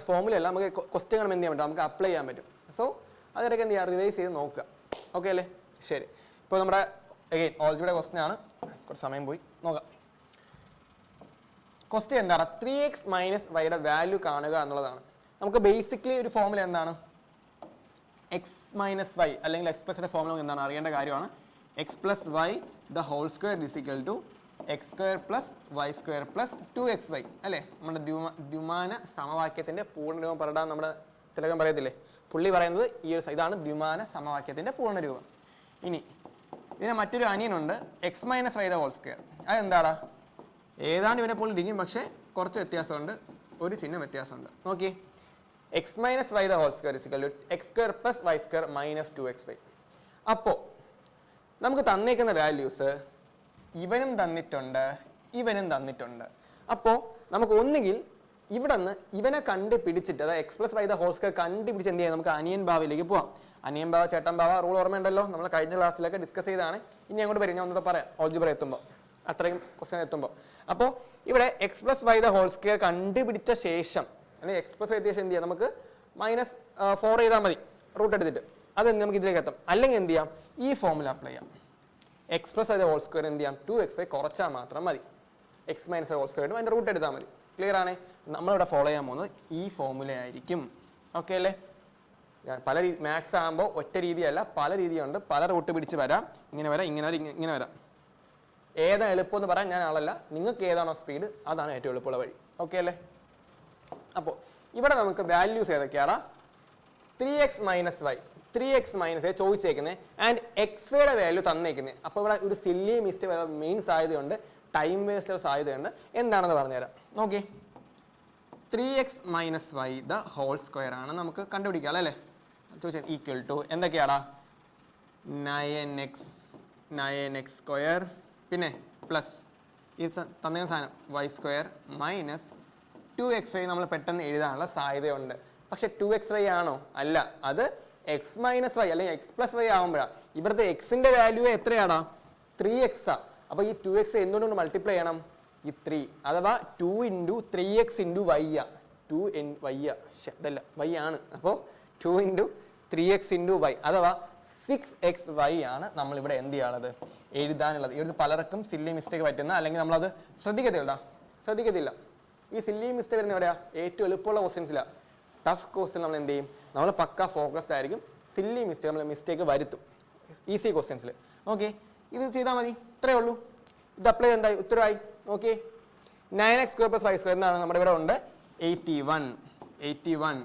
ഫോർമുല അല്ല, നമുക്ക് ക്വസ്റ്റ്യൻ കാണുമ്പോൾ എന്ത് ചെയ്യാൻ പറ്റും? നമുക്ക് അപ്ലൈ ചെയ്യാൻ പറ്റും. സോ അതിടയ്ക്ക് എന്ത് ചെയ്യുക? റിവൈസ് ചെയ്ത് നോക്കുക. ഓക്കെ അല്ലേ? ശരി, ഇപ്പോൾ നമ്മുടെ അഗെയിൻ ഓൾജിബ്രയുടെ ക്വസ്റ്റ്യൻ ആണ്. കുറച്ച് സമയം പോയി നോക്കാം. ക്വസ്റ്റ്യൻ എന്താണ്? 3x - y വാല്യൂ കാണുക എന്നുള്ളതാണ്. നമുക്ക് ബേസിക്കലി ഒരു ഫോർമുല എന്താണ്? x - y അല്ലെങ്കിൽ x + y ഫോർമുല എന്താണ് അറിയേണ്ട കാര്യമാണ്. x + y = x² + y² + 2xy അല്ലേ? നമ്മുടെ ദ്വിമാന സമവാക്യത്തിന്റെ പൂർണ്ണരൂപം പറയാൻ നമ്മുടെ തിലകൻ പറയത്തില്ലേ? പുള്ളി പറയുന്നത് ഇതാണ് ദ്വിമാന സമവാക്യത്തിന്റെ പൂർണ്ണരൂപം. ഇനി ഇതിന് മറ്റൊരു അനിയനുണ്ട്, x - y². അതെന്താടാ? ഏതാണ്ട് ഇവനെ പോലെ ഇരിക്കും, പക്ഷേ കുറച്ച് വ്യത്യാസമുണ്ട്, ഒരു ചിഹ്നം വ്യത്യാസമുണ്ട്. നോക്കി, x - y² = x² + y² - 2xy. അപ്പോൾ നമുക്ക് തന്നേക്കുന്ന വാല്യൂസ് ഇവനും തന്നിട്ടുണ്ട്, ഇവനും തന്നിട്ടുണ്ട്. അപ്പോൾ നമുക്ക് ഒന്നുകിൽ ഇവിടെ നിന്ന് ഇവനെ കണ്ടുപിടിച്ചിട്ട്, അതായത് x + y² കണ്ടുപിടിച്ച് എന്ത് ചെയ്യാം? നമുക്ക് അനിയൻ ഭാവയിലേക്ക് പോവാം. അനിയൻ ഭാവ, ചേട്ടൻ ഭാവ റൂൾ ഓർമ്മയുണ്ടല്ലോ, നമ്മൾ കഴിഞ്ഞ ക്ലാസ്സിലൊക്കെ ഡിസ്കസ് ചെയ്താണ്. ഇനി അങ്ങോട്ട് വരും, ഞാൻ ഒന്നുകൂടെ പറയാം ഓൾജിബ്ര എത്തുമ്പോൾ, അത്രയും ക്വസ്റ്റ്യൻ എത്തുമ്പോൾ. അപ്പോൾ ഇവിടെ x + y² കണ്ടുപിടിച്ച ശേഷം, അല്ലെങ്കിൽ x + y എന്ത് ചെയ്യാം? നമുക്ക് -4 ചെയ്താൽ മതി റൂട്ട് എടുത്തിട്ട്. അതെന്ത് നമുക്ക് ഇതിലേക്ക് എത്താം. അല്ലെങ്കിൽ എന്ത് ചെയ്യാം? ഈ ഫോർമുല അപ്ലൈ ചെയ്യാം. x + y² എന്ത് ചെയ്യാം? 2xy കുറച്ചാൽ മാത്രം മതി. x - y² അതിൻ്റെ റൂട്ട് എടുത്താൽ മതി. ക്ലിയർ ആണേ? നമ്മളിവിടെ ഫോളോ ചെയ്യാൻ പോകുന്നത് ഈ ഫോർമുല ആയിരിക്കും. ഓക്കെ അല്ലേ? പല മാത്സ് ആകുമ്പോൾ ഒറ്റ രീതിയല്ല, പല രീതിയുണ്ട്. പല റൂട്ട് പിടിച്ച് വരാം, ഇങ്ങനെ വരാം, ഇങ്ങനെ വരാം. ഏതാണ് എളുപ്പം എന്ന് പറയാൻ ഞാൻ ആളല്ല. നിങ്ങൾക്ക് ഏതാണോ സ്പീഡ് അതാണ് ഏറ്റവും എളുപ്പമുള്ള വഴി. ഓക്കെ അല്ലേ? അപ്പോൾ ഇവിടെ നമുക്ക് വാല്യൂസ് ഏതൊക്കെയാണ്? 3x - y 3x - ചോദിച്ചേക്കുന്നത് and xയുടെ value തന്നേക്കുന്നത്. അപ്പോൾ ഇവിടെ ഒരു സില്ലി മിസ്റ്റേക്ക് മെയിൻ സാധ്യതയുണ്ട്, ടൈം വേസ്റ്റർ സാധ്യതയുണ്ട്. എന്താണെന്ന് പറഞ്ഞുതരാം. നോക്കി, 3x - y² ആണ് നമുക്ക് കണ്ടുപിടിക്കാം അല്ലേ? ചോദിച്ചാൽ ഈക്വൽ ടു എന്തൊക്കെയാടാ? 9x² പിന്നെ പ്ലസ് ഈ തന്ന സാധനം y² - 2xy നമ്മൾ പെട്ടെന്ന് എഴുതാനുള്ള സാധ്യതയുണ്ട്. പക്ഷെ 2xy ആണോ? അല്ല, അത് x - y അല്ലെങ്കിൽ x + y ആകുമ്പോഴാണ്. ഇവിടുത്തെ എക്സിന്റെ വാല്യൂ എത്രയാണോ? 3x. അപ്പോൾ ഈ 2x എന്തുകൊണ്ട് മൾട്ടിപ്ലൈ ചെയ്യണം? ഈ 3 അഥവാ 2 ഇൻറ്റു 3x ഇൻറ്റു y ആ 2 y ആ ഇതല്ല y ആണ്. അപ്പോൾ 2 ഇൻറ്റു 3x ഇൻറ്റു y അഥവാ 6xy ആണ് നമ്മളിവിടെ എന്ത് ചെയ്യാനുള്ളത് എഴുതാനുള്ളത്. എഴുതി പലർക്കും സില്ലി മിസ്റ്റേക്ക് പറ്റുന്ന അല്ലെങ്കിൽ നമ്മളത് ശ്രദ്ധിക്കത്തില്ല. ഈ സില്ലി മിസ്റ്റേക്ക് വരുന്ന എവിടെയാ? ഏറ്റവും എളുപ്പമുള്ള ക്വസ്റ്റ്യൻസിലാണ്. ടഫ് ക്വസ്റ്റ്യൻ നമ്മൾ എന്ത് ചെയ്യും? നമ്മൾ പക്ക ഫോക്കസ്ഡ് ആയിരിക്കും. സില്ലി മിസ്റ്റേക്ക് നമ്മൾ മിസ്റ്റേക്ക് വരുത്തും ഈസി ക്വസ്റ്റ്യൻസിൽ. ഓക്കെ, ഇത് ചെയ്താൽ മതി, ഇത്രയേ ഉള്ളൂ. ഇത് അപ്ലൈ എന്തായി? ഉത്തരവായി. ഓക്കെ, 9x² + y² എന്താണ് നമ്മുടെ ഇവിടെ ഉണ്ട് 81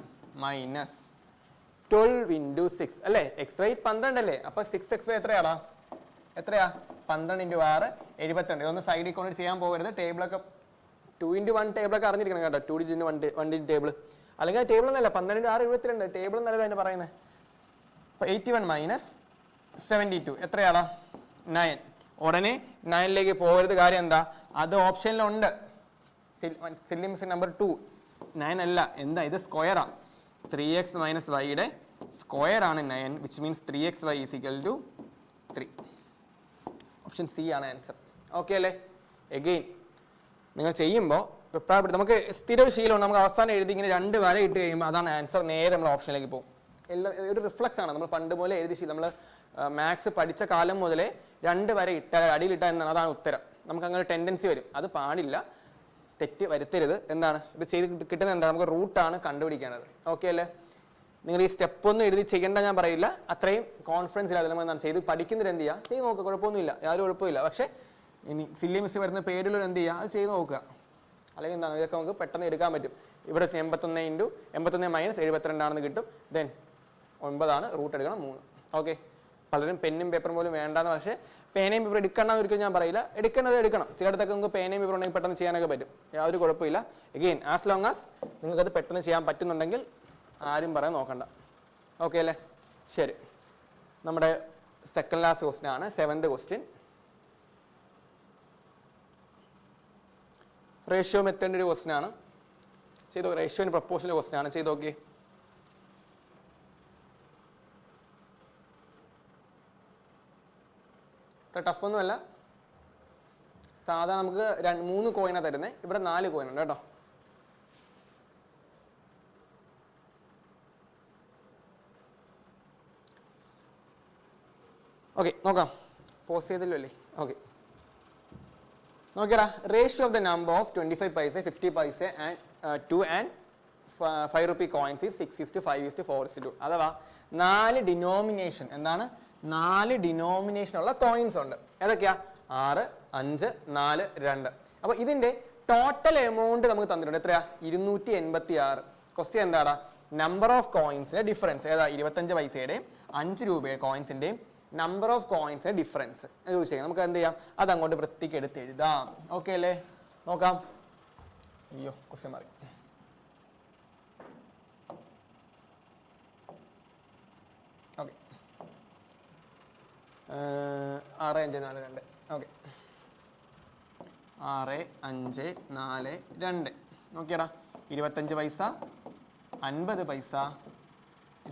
മൈനസ് 12 ഇൻറ്റു 6 അല്ലേ? xy 12 അല്ലേ? അപ്പോൾ 6xy എത്രയാ? 12 ഇൻറ്റു 6 72. ഇതൊന്ന് സൈഡിൽ കൊണ്ട് ചെയ്യാൻ പോകരുത്. ടേബിളൊക്കെ 2 ഇൻറ്റു 1 ടേബിളൊക്കെ അറിഞ്ഞിരിക്കണം കേട്ടോ. 2 ഡിജിറ്റ് 1 ടേബിൾ അല്ലെങ്കിൽ ടേബിൾ എന്നല്ല 12 ഇൻറ്റു 6 72 ടേബിൾ എന്നല്ല അതിന് പറയുന്നത്. അപ്പോൾ 81 മൈനസ് 72 എത്രയാടാ? 9. ഉടനെ 9ലേക്ക് പോകരുത്. കാര്യം എന്താ? അത് ഓപ്ഷനിലുണ്ട്. സില്ലി മിസ്റ്റേക്ക് നമ്പർ 2 9 അല്ല. എന്താ ഇത്? സ്ക്വയറാ. 3x മൈനസ് വൈയുടെ സ്ക്വയർ ആണ് 9 which means 3xy = 3. Option C ആണ് ആൻസർ. ഓക്കെ അല്ലേ? എഗെയിൻ നിങ്ങൾ ചെയ്യുമ്പോൾ നമുക്ക് സ്ഥിര ഒരു ശീലമാണ്. നമുക്ക് അവസാനം എഴുതി ഇങ്ങനെ 2 വര ഇട്ട് കഴിയുമ്പോൾ അതാണ് ആൻസർ. നേരെ നമ്മൾ ഓപ്ഷനിലേക്ക് പോകും. എല്ലാം ഒരു റിഫ്ലക്സ് ആണ്. നമ്മൾ പണ്ട് പോലെ എഴുതി ശീലം. നമ്മൾ മാത്സ് പഠിച്ച കാലം മുതലേ 2 വര ഇട്ടാൽ അടിയിലിട്ടാൽ എന്നാണ് അതാണ് ഉത്തരം. നമുക്ക് അങ്ങനെ ടെൻഡൻസി വരും. അത് പാടില്ല, തെറ്റ് വരുത്തരുത്. എന്താണ് ഇത് ചെയ്ത് കിട്ടുന്നത്? എന്താ? നമുക്ക് റൂട്ടാണ് കണ്ടുപിടിക്കേണ്ടത്. ഓക്കെ അല്ലേ? നിങ്ങൾ ഈ സ്റ്റെപ്പൊന്നും എഴുതി ചെയ്യേണ്ട ഞാൻ പറയില്ല. അത്രയും കോൺഫിഡൻസ് ഇല്ല. അതിൽ എന്താണ് ചെയ്ത് പഠിക്കുന്നതിന് എന്ത് ചെയ്യുക? ചെയ്ത് നോക്കുക, കുഴപ്പമൊന്നുമില്ല, യാതൊരു കുഴപ്പമില്ല. പക്ഷേ ഇനി സില്ലി മിസ് വരുന്ന പേരിലൊരു എന്ത് ചെയ്യുക? അത് ചെയ്ത് നോക്കുക. അല്ലെങ്കിൽ എന്താണ് ഇതൊക്കെ നമുക്ക് പെട്ടെന്ന് എടുക്കാൻ പറ്റും. ഇവിടെ 81 മൈനസ് 72 ആണെന്ന് കിട്ടും. ദെൻ 9 ആണ്, റൂട്ട് എടുക്കണം 3. ഓക്കെ, പലരും പെന്നും പേപ്പറും പോലും വേണ്ടാന്ന്. പക്ഷേ പേനയും പേപ്പർ എടുക്കണമെന്ന് ഒരിക്കലും ഞാൻ പറയില്ല. എടുക്കണം. ചിലയിടത്തൊക്കെ നമുക്ക് പേനയും പേപ്പർ ഉണ്ടെങ്കിൽ പെട്ടെന്ന് ചെയ്യാനൊക്കെ പറ്റും. യാതൊരു കുഴപ്പമില്ല. എഗെയിൻ ആസ് ലോങ് ആസ് നിങ്ങൾക്കത് പെട്ടെന്ന് ചെയ്യാൻ പറ്റുന്നുണ്ടെങ്കിൽ ആരും പറയാൻ നോക്കണ്ട. ഓക്കെ അല്ലേ? ശരി, നമ്മുടെ സെക്കൻഡ് ലാസ്റ്റ് ക്വസ്റ്റ്യൻ ആണ് 7th ക്വസ്റ്റ്യൻ. റേഷ്യോ മെത്തേഡിൻ്റെ ഒരു ക്വസ്റ്റ്യൻ ആണ്. ചെയ്തോ. റേഷ്യോന് പ്രപ്പോഷണൽ ക്വസ്റ്റ്യൻ ആണ്. ചെയ്ത് നോക്കി. ടഫൊന്നുമല്ല. സാധാരണ നമുക്ക് 3 കോയിനാണ് തരുന്നത്. ഇവിടെ 4 കോയിൻ ഉണ്ട് കേട്ടോ. ഓക്കെ, നോക്കാം. പോസ്റ്റ് ചെയ്തല്ലോ അല്ലേ? ഓക്കെ, നോക്കിയടാ. Ratio of the number of 25 paisa, 50 paisa and 2 and 5 rupee coins is 6:5:4:2. അഥവാ 4 ഡിനോമിനേഷൻ. എന്താണ്? 4 ഡിനോമിനേഷൻ ഉള്ള കോയിൻസ് ഉണ്ട്. ഏതൊക്കെയാ? 6, 5, 4, 2. അപ്പോൾ ഇതിന്റെ ടോട്ടൽ എമൗണ്ട് നമുക്ക് തന്നിട്ടുണ്ട്. എത്രയാ? 286. ക്വസ്റ്റ്യൻ എന്താടാ? നമ്പർ ഓഫ് കോയിൻസിന്റെ ഡിഫറൻസ്. ഏതാ? 25 പൈസയുടെയും 5 രൂപയുടെ കോയിൻസിന്റെയും നമ്പർ ഓഫ് കോയിൻസിന്റെ ഡിഫറൻസ് ചോദിച്ചാൽ നമുക്ക് എന്ത് ചെയ്യാം? അത് അങ്ങോട്ട് വൃത്തിക്ക് എടുത്ത് എഴുതാം. ഓക്കെ അല്ലേ? നോക്കാം. അയ്യോ, ക്വസ്റ്റ്യൻ മാറി. ഓക്കെ, 6, 5, 4, 2. ഓക്കെ, 6, 5, 4, 2. നോക്കിയടാ. 25 പൈസ, 50 പൈസ,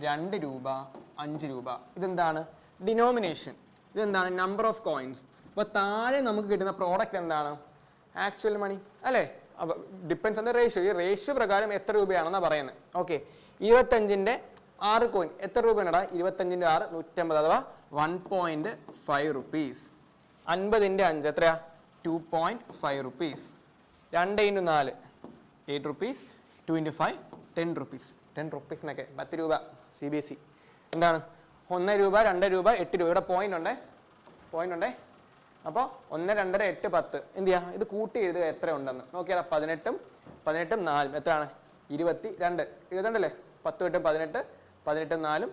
2 രൂപ, 5 രൂപ. ഇതെന്താണ്? ഡിനോമിനേഷൻ. ഇതെന്താണ്? Number of coins. അപ്പോൾ താഴെ നമുക്ക് കിട്ടുന്ന പ്രോഡക്റ്റ് എന്താണ്? ആക്ച്വൽ മണി അല്ലേ? Depends on the ratio. ഈ റേഷ്യോ പ്രകാരം എത്ര രൂപയാണെന്നാണ് പറയുന്നത്. ഓക്കെ, 25ന്റെ 6 കോയിൻ എത്ര രൂപയാണടാ? 25ന്റെ 6 150 അഥവാ 1.5 rupees. 50ന്റെ 5 എത്രയാ? 2.5 rupees. 2 × 4 8 rupees. 2 × 5 10 rupees. 10 rupees എന്നൊക്കെ 10 രൂപ. CBSE എന്താണ്? 1 രൂപ, 2 രൂപ, 8 രൂപ. ഇവിടെ പോയിന്റ് ഉണ്ടേ. അപ്പോൾ 1, 2, 8, 10. എന്ത് ചെയ്യാം? ഇത് കൂട്ടി എഴുതുക എത്ര ഉണ്ടെന്ന്. നോക്കിയാൽ 18, 4 എത്രയാണ്? 22. എഴുതണ്ടല്ലേ? 10, 8, 18, 18, 4,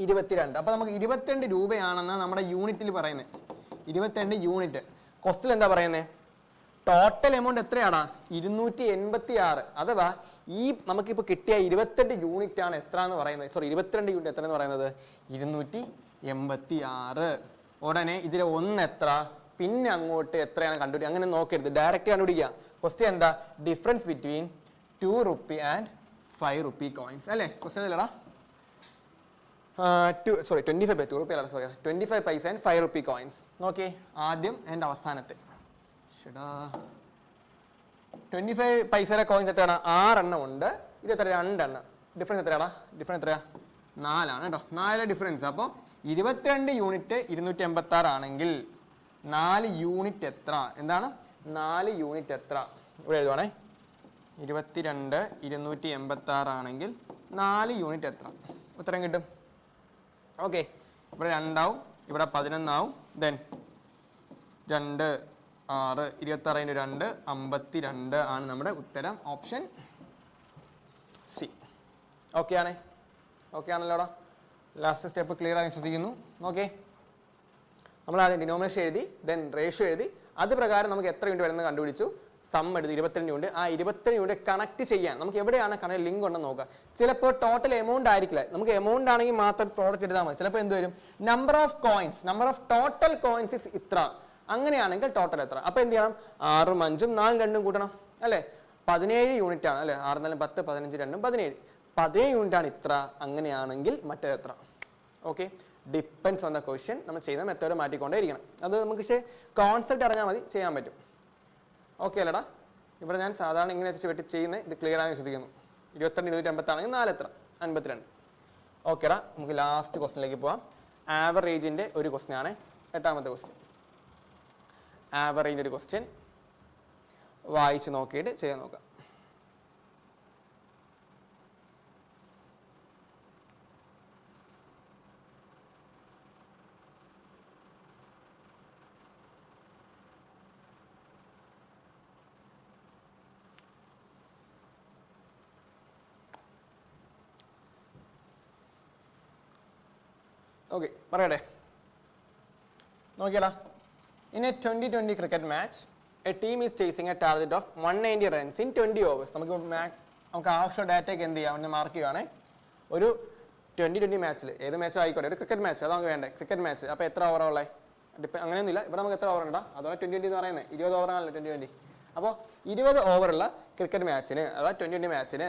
22. അപ്പോൾ നമുക്ക് 22 രൂപയാണെന്ന് നമ്മുടെ യൂണിറ്റിൽ പറയുന്നത്. 22 യൂണിറ്റ്. ക്വസ്റ്റ്യൻ എന്താ പറയുന്നത്? ടോട്ടൽ എമൗണ്ട് എത്രയാണോ? 286. അഥവാ ഈ നമുക്കിപ്പോൾ കിട്ടിയ 28 യൂണിറ്റ് ആണ് എത്ര എന്ന് പറയുന്നത്. സോറി, 22 യൂണിറ്റ് എത്ര എന്ന് പറയുന്നത്? 286. ഉടനെ ഇതിൽ 1 എത്ര, പിന്നെ അങ്ങോട്ട് എത്രയാണ് കണ്ടുപിടിക്കുക. അങ്ങനെ നോക്കരുത്, ഡയറക്റ്റ് കണ്ടുപിടിക്കുക. ക്വസ്റ്റ്യൻ എന്താ? Difference between 2 rupee and 5 rupee coins അല്ലേ? ക്വസ്റ്റ്യൻ അല്ലടാ. 25 പൈസ ആൻഡ് 5 rupee കോയിൻസ്. നോക്കിയേ, ആദ്യം ആൻഡ് അവസാനത്തെ. 25 പൈസയുടെ കോയിൻസ് എത്രയാണ്? 6 എണ്ണം ഉണ്ട്. ഇത് എത്ര? 2 എണ്ണം. ഡിഫറൻസ് എത്രയാടാ? ഡിഫറൻസ് എത്രയാ? 4 ആണ് കേട്ടോ. 4 ഡിഫറൻസ്. അപ്പോൾ 22 യൂണിറ്റ് 286 ആണെങ്കിൽ 4 യൂണിറ്റ് എത്ര? എന്താണ് 4 യൂണിറ്റ് എത്ര? ഇവിടെ എഴുതുവാണേ. 22 286 ആണെങ്കിൽ 4 യൂണിറ്റ് എത്ര? ഉത്തരം കിട്ടും. ഓക്കെ, ഇവിടെ 2 ആവും, ഇവിടെ 11 ആവും. ദെൻ 2 6 26 2 52 ആണ് നമ്മുടെ ഉത്തരം. Option C. ഓക്കെ ആണേ? ഓക്കെ ആണല്ലോടാ? ലാസ്റ്റ് സ്റ്റെപ്പ് ക്ലിയർ ആയി വിശ്വസിക്കുന്നു. ഓക്കെ, നമ്മൾ ആദ്യം ഡിനോമിനേഷൻ എഴുതി, ദെൻ റേഷ്യോ എഴുതി, അത് പ്രകാരം നമുക്ക് എത്ര യൂണിറ്റ് വരുന്നത് കണ്ടുപിടിച്ചു. സം എടുത്ത് 22 യൂണിറ്റ്. ആ 22 യൂണിറ്റ് കണക്ട് ചെയ്യാൻ നമുക്ക് എവിടെയാണ് കണക്ട് ലിങ്ക് ഉണ്ടെന്ന് നോക്കാം. ചിലപ്പോൾ ടോട്ടൽ എമൗണ്ട് ആയിരിക്കില്ല. നമുക്ക് എമൗണ്ട് ആണെങ്കിൽ മാത്രം പ്രോഡക്റ്റ് എടുത്താൽ മതി. ചിലപ്പോൾ എന്ത് വരും? Number of coins, number of total coins is ഇത്ര. അങ്ങനെയാണെങ്കിൽ ടോട്ടൽ എത്ര? അപ്പൊ എന്ത് ചെയ്യണം? 6ഉം 5ഉം 4ഉം 2ഉം കൂട്ടണം അല്ലേ? 17 യൂണിറ്റ് ആണ് അല്ലേ? 6 4 10 15 2 17. 17 യൂണിറ്റ് ആണ് ഇത്ര. അങ്ങനെയാണെങ്കിൽ മറ്റേ എത്ര? Okay, depends on the question. നമ്മൾ ചെയ്യുന്ന മെത്തേഡ് മാറ്റിക്കൊണ്ടേ ഇരിക്കണം. അത് നമുക്ക് പക്ഷേ കോൺസെപ്റ്റ് അറിഞ്ഞാൽ മതി, ചെയ്യാൻ പറ്റും. ഓക്കെ അല്ലടാ? ഇവിടെ ഞാൻ സാധാരണ ഇങ്ങനെ വെച്ച് ചെയ്യുന്നത്. ഇത് ക്ലിയർ ആണെന്ന് വിശ്വസിക്കുന്നു. 22 250 ആണെങ്കിൽ 4 എത്ര? 52. ഓക്കേടാ, നമുക്ക് ലാസ്റ്റ് ക്വസ്റ്റ്യനിലേക്ക് പോവാം. ആവറേജിന്റെ ഒരു ക്വസ്റ്റ്യൻ ആണ്. 8ാമത്തെ ക്വസ്റ്റ്യൻ. ആവറേജിന്റെ ഒരു ക്വസ്റ്റ്യൻ വായിച്ച് നോക്കിയിട്ട് ചെയ്യാൻ നോക്കാം. ഓക്കെ, പറയട്ടെ. നോക്കിയടാ. In a 2020 cricket match, a team is chasing a target of 190 runs in 20 overs. നമുക്ക് ആവശ്യമുള്ള ഡാറ്റയ്ക്ക് എന്ത് ചെയ്യാം? ഒന്ന് മാർക്ക് ചെയ്യുവാണേ. ഒരു 2020 മാച്ചിൽ, ഏത് മാച്ചോ ആയിക്കോട്ടെ, ഒരു ക്രിക്കറ്റ് മാച്ച്, അത് നമുക്ക് വേണ്ടേ? Cricket match. അപ്പോൾ എത്ര ഓവറുള്ളേ? അങ്ങനെയൊന്നുമില്ല. ഇവിടെ നമുക്ക് എത്ര ഓവർ ഉണ്ടാ? അതുകൊണ്ട് 2020 എന്ന് പറയുന്നത് 20 ഓവറാണല്ലോ 2020. അപ്പോൾ 20 ഓവറുള്ള ക്രിക്കറ്റ് മാച്ചിന്, അഥവാ 2020 മാച്ചിന്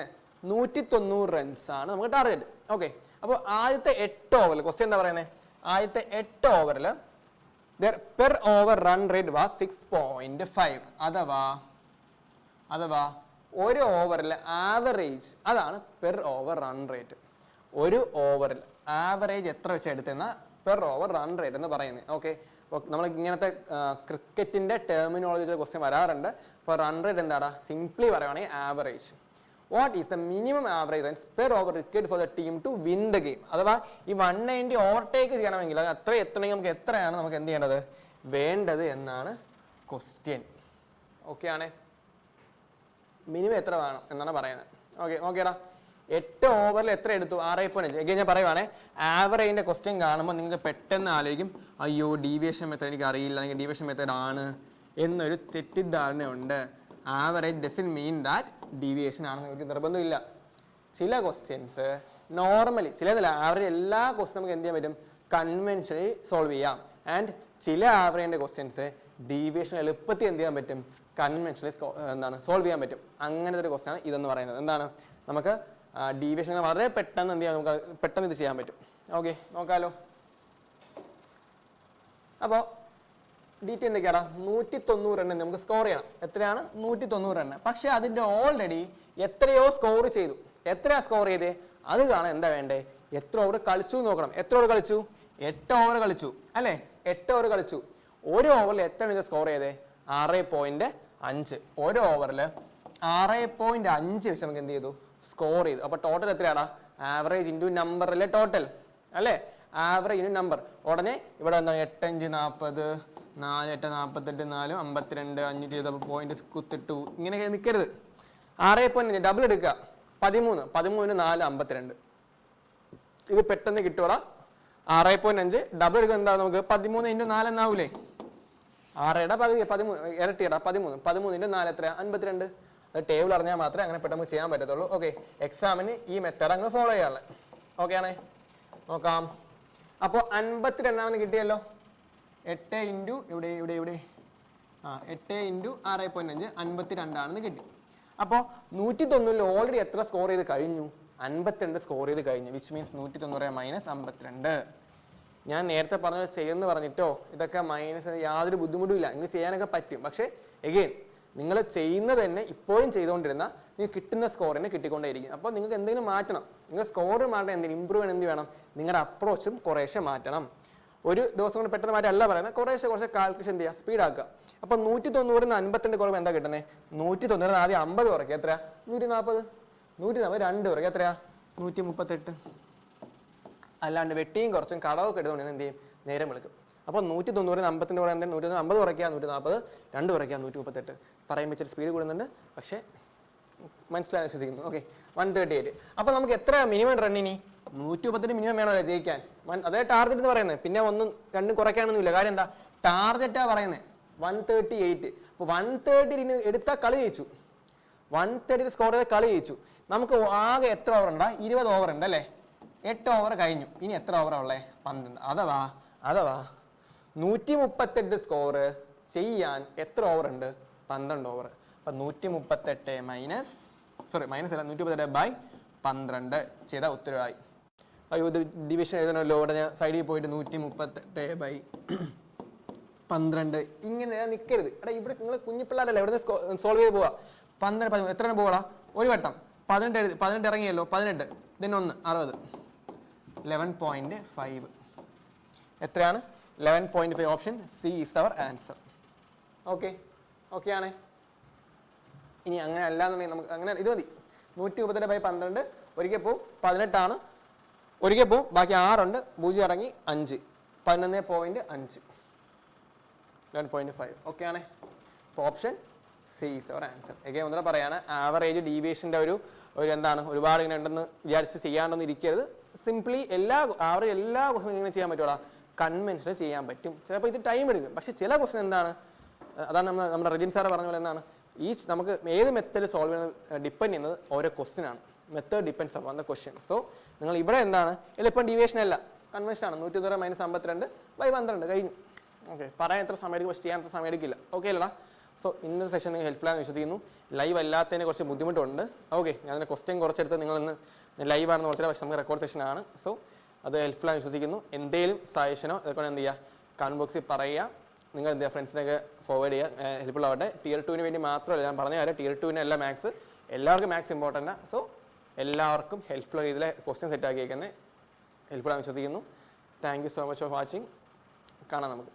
190 റൺസ് ആണ് നമുക്ക് ടാർഗറ്റ്. ഓക്കെ, അപ്പോൾ ആദ്യത്തെ 8 ഓവറിൽ ക്വസ്റ്റ്യൻ എന്താ പറയുന്നത്? ആദ്യത്തെ 8 ഓവറിൽ per over run rate was 6.5. അഥവാ ഒരു ഓവറിൽ ആവറേജ്, അതാണ് പെർ ഓവർ റൺ റേറ്റ്. ഒരു ഓവറിൽ ആവറേജ് എത്ര വെച്ച് എടുത്തെന്ന പെർ ഓവർ റൺ റേറ്റ് എന്ന് പറയുന്നത്. ഓക്കെ, അപ്പോൾ നമ്മൾ ഇങ്ങനത്തെ ക്രിക്കറ്റിന്റെ ടെർമിനോളജിയുടെ ക്വസ്റ്റ്യൻ വരാറുണ്ട്. അപ്പോൾ റൺ റേറ്റ് എന്താടാ? സിംപ്ലി പറയുവാണെങ്കിൽ average. What is the minimum average runs per over required for the team to win the game? അഥവാ ഈ 190 ഓവർടേക്ക് ചെയ്യണമെങ്കിൽ അത് അത്ര എത്തണമെങ്കിൽ നമുക്ക് എത്രയാണ് നമുക്ക് എന്ത് ചെയ്യേണ്ടത്? വേണ്ടത് എന്നാണ് ക്വസ്റ്റ്യൻ. ഓക്കെ ആണേ? മിനിമം എത്ര വേണം എന്നാണ് പറയുന്നത്. ഓക്കെ, നോക്കിയടാ. 8 ഓവറിൽ എത്ര എടുത്തു? 6.5. എങ്കിൽ ഞാൻ പറയുവാണേ, ആവറേജിന്റെ ക്വസ്റ്റ്യൻ കാണുമ്പോൾ നിങ്ങൾക്ക് പെട്ടെന്ന് ആലോചിക്കും, അയ്യോ ഡീവിയേഷൻ മെത്തേഡ് എനിക്ക് അറിയില്ല, അല്ലെങ്കിൽ ഡീവിയേഷൻ മെത്തേഡ് ആണ് എന്നൊരു തെറ്റിദ്ധാരണയുണ്ട്. Average doesn't mean that deviation ആണെന്ന് ഒരു നിർബന്ധമില്ല. ചില ക്വസ്റ്റ്യൻസ് നോർമലി, ചിലതല്ല, ആവറേജ് എല്ലാ ക്വസ്റ്റ്യൻ നമുക്ക് എന്ത് ചെയ്യാൻ പറ്റും? കൺവെൻഷനലി സോൾവ് ചെയ്യാം. ആൻഡ് ചില ആവറേജിന്റെ ക്വസ്റ്റ്യൻസ് ഡീവിയേഷൻ എളുപ്പത്തിൽ എന്ത് ചെയ്യാൻ പറ്റും? കൺവെൻഷനലി സോൾവ് ചെയ്യാൻ പറ്റും. അങ്ങനത്തെ ഒരു ക്വസ്റ്റ്യൻ ആണ് ഇതെന്ന് പറയുന്നത്. എന്താണ്? നമുക്ക് ഡീവിയേഷൻ വളരെ പെട്ടെന്ന് എന്ത് ചെയ്യാം? നമുക്ക് പെട്ടെന്ന് ഇത് ചെയ്യാൻ പറ്റും. ഓക്കെ, നോക്കാലോ. അപ്പോൾ ഡീറ്റെയിൽ എന്തൊക്കെയാണ്? 190 റണ്ണ് നമുക്ക് സ്കോർ ചെയ്യണം. എത്രയാണ്? 190 റണ്ണ്. പക്ഷെ അതിന്റെ ഓൾറെഡി എത്രയോ സ്കോർ ചെയ്തു. എത്രയാ സ്കോർ ചെയ്തേ? അത് കാണാൻ എന്താ വേണ്ടേ? എത്ര ഓവർ കളിച്ചു നോക്കണം. എത്ര ഓവർ കളിച്ചു? 8 ഓവർ കളിച്ചു അല്ലേ? 8 ഓവർ കളിച്ചു. ഒരു ഓവറിൽ എത്ര സ്കോർ ചെയ്തേ? 6.5. ഒരു ഓവറിൽ 6.5 വെച്ച് നമുക്ക് എന്ത് ചെയ്തു? സ്കോർ ചെയ്തു. അപ്പൊ ടോട്ടൽ എത്രയാടാ? ആവറേജ് ഇൻറ്റു നമ്പർ അല്ലേ ടോട്ടൽ അല്ലേ? Average into number. ഉടനെ ഇവിടെ എന്താണ്? 8 5 40, 4 8 48 4 52 5 ചെയ്തപ്പോൾ പോയിന്റ് കുത്തിട്ടു. ഇങ്ങനെ നിൽക്കരുത്. 6.5 ഡബിൾ എടുക്കുക. 13 13 4 52. ഇത് പെട്ടെന്ന് കിട്ടുവാടാ. 6.5 ഡബിൾ എടുക്കുക. എന്താ നമുക്ക്? 13 × 4 എന്നാവൂലേ? 6യുടെ പകുതി 13 ഇരട്ടിയടാ. 13 × 4 എത്രയാ? 52. അത് ടേബിൾ അറിഞ്ഞാൽ മാത്രമേ അങ്ങനെ പെട്ടെന്ന് ചെയ്യാൻ പറ്റത്തുള്ളൂ. ഓക്കെ, എക്സാമിന് ഈ മെത്തേഡ് അങ്ങ് ഫോളോ ചെയ്യാറുള്ളത്. ഓക്കെ ആണേ? നോക്കാം. അപ്പോൾ 52 കിട്ടിയല്ലോ. 8 ഇൻറ്റു ഇവിടെ 8 ഇൻറ്റു 6.5 52 ആണെന്ന് കിട്ടി. അപ്പോൾ 190 ഓൾറെഡി എത്ര സ്കോർ ചെയ്ത് കഴിഞ്ഞു? 52 സ്കോർ ചെയ്ത് കഴിഞ്ഞു. Which means 190 minus 52. ഞാൻ നേരത്തെ പറഞ്ഞത് ചെയ്യുമെന്ന് പറഞ്ഞിട്ടോ ഇതൊക്കെ മൈനസ് യാതൊരു ബുദ്ധിമുട്ടും ഇല്ല. ഇങ്ങ് ചെയ്യാനൊക്കെ പറ്റും. പക്ഷേ എഗെയിൻ നിങ്ങൾ ചെയ്യുന്നത് തന്നെ ഇപ്പോഴും ചെയ്തുകൊണ്ടിരുന്ന നിങ്ങൾക്ക് കിട്ടുന്ന സ്കോർ തന്നെ കിട്ടിക്കൊണ്ടേയിരിക്കും. അപ്പോൾ നിങ്ങൾക്ക് എന്തെങ്കിലും മാറ്റണം, നിങ്ങൾ സ്കോർ മാറ്റണം, എന്തെങ്കിലും ഇമ്പ്രൂവ് ചെയ്യണം, എന്ത് വേണം, നിങ്ങളുടെ അപ്രോച്ചും കുറേശ്ശെ മാറ്റണം. ഒരു ദിവസം കൊണ്ട് പെട്ടെന്ന് മാറ്റം അല്ല പറയുന്നത്, കുറേശ്ശെ കാൽക്കുലേഷൻ എന്ത് ചെയ്യുക, സ്പീഡാക്കുക. അപ്പോൾ 190 52 കുറവ് എന്താ കിട്ടുന്നത്? 190 ആദ്യം 50 കുറയ്ക്കുക, എത്രയാ? 140. 140 2 കുറയ്ക്കുക, എത്രയാ? 138. അല്ലാണ്ട് വെട്ടിയും കുറച്ചും കടവൊക്കെ എടുത്തുകൊണ്ട് എന്ത് ചെയ്യും, നേരം വിളിക്കും. അപ്പോൾ 190 50 കുറവ് എന്താ? 150 കുറയ്ക്കുക 140, 2 കുറയ്ക്കുക 138. പറയുമ്പോൾ ഇച്ചിരി സ്പീഡ് കൂടുന്നുണ്ട്, പക്ഷേ മനസ്സിലായി വിശ്വസിക്കുന്നു. ഓക്കെ, 138. അപ്പോൾ നമുക്ക് എത്ര മിനിമം റൺ ഇനി? 130 മിനിമം വേണമല്ലോ ജയിക്കാൻ. അതേ ടാർഗറ്റ് എന്ന് പറയുന്നത്. പിന്നെ 1 2 കുറയ്ക്കാനൊന്നുമില്ല. കാര്യം എന്താ? ടാർഗറ്റാണ് പറയുന്നത് 138. അപ്പോൾ 130 എടുത്താൽ കളി ജയിച്ചു. 130 സ്കോർ ചെയ്ത കളി ജയിച്ചു. നമുക്ക് ആകെ എത്ര ഓവർ ഉണ്ടാ? 20 ഓവർ ഉണ്ട് അല്ലേ? 8 ഓവർ കഴിഞ്ഞു. ഇനി എത്ര ഓവറാണ് ഉള്ളത്? 12. അഥവാ 138 സ്കോർ ചെയ്യാൻ എത്ര ഓവർ ഉണ്ട്? 12 ഓവർ. അപ്പം 138 -138/12 ചെയ്താൽ ഉത്തരവായി. അയ്യോ, ഇത് ഡിവിഷൻ എഴുതണമല്ലോ. ഇവിടെ ഞാൻ സൈഡിൽ പോയിട്ട് 138/12 ഇങ്ങനെ നിൽക്കരുത്. എടാ ഇവിടെ നിങ്ങൾ കുഞ്ഞിപ്പിള്ളാരല്ലേ, ഇവിടെ സോൾവ് ചെയ്ത് പോവാ. 12 എത്ര പോകടാ? ഒരു വട്ടം 18 ഇറങ്ങിയല്ലോ. 18 then 1 60. 11.5. എത്രയാണ്? 11.5. Option C is our answer. Okay ആണേ. ഇനി അങ്ങനെ അല്ലാന്നുണ്ടെങ്കിൽ നമുക്ക് അങ്ങനെ ഇത് മതി. 138/12 ഒരിക്കൽ പോവും 18 ഒരിക്കൽ പോവും, ബാക്കി 6 ഉണ്ട്, 0 ഇറങ്ങി 5, 11.5. 11.5. ഓക്കെ ആണേ. അപ്പോൾ option C is our answer. Again ഒന്നുകൂടെ പറയാണ്, ആവറേജ് ഡീവിയേഷൻ്റെ ഒരു എന്താണ് ഒരുപാട് ഇങ്ങനെ ഉണ്ടെന്ന് വിചാരിച്ച് ചെയ്യാണ്ടൊന്നും ഇരിക്കരുത്. സിംപ്ലി ആവറേജ് എല്ലാ ക്വസ്റ്റനും ഇങ്ങനെ ചെയ്യാൻ പറ്റുമോ? കൺവെൻഷനിൽ ചെയ്യാൻ പറ്റും. ചിലപ്പോൾ ഇത് ടൈം എടുക്കും, പക്ഷേ ചില ക്വസ്റ്റൻ എന്താണ്, അതാണ് നമ്മുടെ റജിൻ സാറ് പറഞ്ഞ പോലെ എന്താണ്, നമുക്ക് ഏത് മെത്തേഡ് സോൾവ് ചെയ്യുന്നത് ഡിപ്പെൻഡ് ചെയ്യുന്നത് ഓരോ ക്വസ്റ്റ്യൻ ആണ്. Method depends upon the question. So നിങ്ങൾ ഇവിടെ എന്താണ്, എളുപ്പം ഡീവിയേഷൻ അല്ല, കൺവെൻഷൻ ആണ്. 120 -52/12 കഴിഞ്ഞു. ഓക്കെ, പറയാൻ എത്ര സമയം എടുക്കും, പക്ഷേ ചെയ്യാൻ എത്ര സമയം എടുക്കില്ല. ഓക്കെ അല്ലടാ? സോ ഇന്നത്തെ സെഷൻ നിങ്ങൾ ഹെൽപ്ഫുൾ ആണെന്ന് വിശ്വസിക്കുന്നു. ലൈവ് അല്ലാത്തതിന് കുറച്ച് ബുദ്ധിമുട്ടുണ്ട്. ഓക്കെ, ഞാൻ ക്വസ്റ്റ്യൻ കുറച്ചെടുത്ത് നിങ്ങളിന്ന് ലൈവ് ആണെന്ന് ഓർത്തില്ല, പക്ഷേ നമുക്ക് റെക്കോർഡ് സെഷൻ ആണ്. സോ അത് ഹെൽപ്ഫുൾ ആണെന്ന് വിശ്വസിക്കുന്നു. എന്തെങ്കിലും സജഷനോ ഇതൊക്കെ എന്ത് ചെയ്യുക, കമന്റ് ബോക്സിൽ പറയുക. നിങ്ങൾ എന്ത് ചെയ്യുക, ഫ്രണ്ട്സിനൊക്കെ ഫോർവേഡ് ചെയ്യുക, ഹെൽപ്ഫുൾ ആവട്ടെ. Tier 2 വേണ്ടി മാത്രമല്ല ഞാൻ പറഞ്ഞ കാര്യം, Tier 2 അല്ല മാത്സ്, എല്ലാവർക്കും മാത്സ് ഇമ്പോർട്ടൻ്റ്. സോ എല്ലാവർക്കും ഹെൽപ്ഫുൾ രീതിയിൽ ക്വസ്റ്റ്യൻ സെറ്റ് ആക്കിയേക്കുന്നത് ഹെൽപ്ഫുൾ ആണെന്ന് വിശ്വസിക്കുന്നു. Thank you so much for watching. കാണാം നമുക്ക്.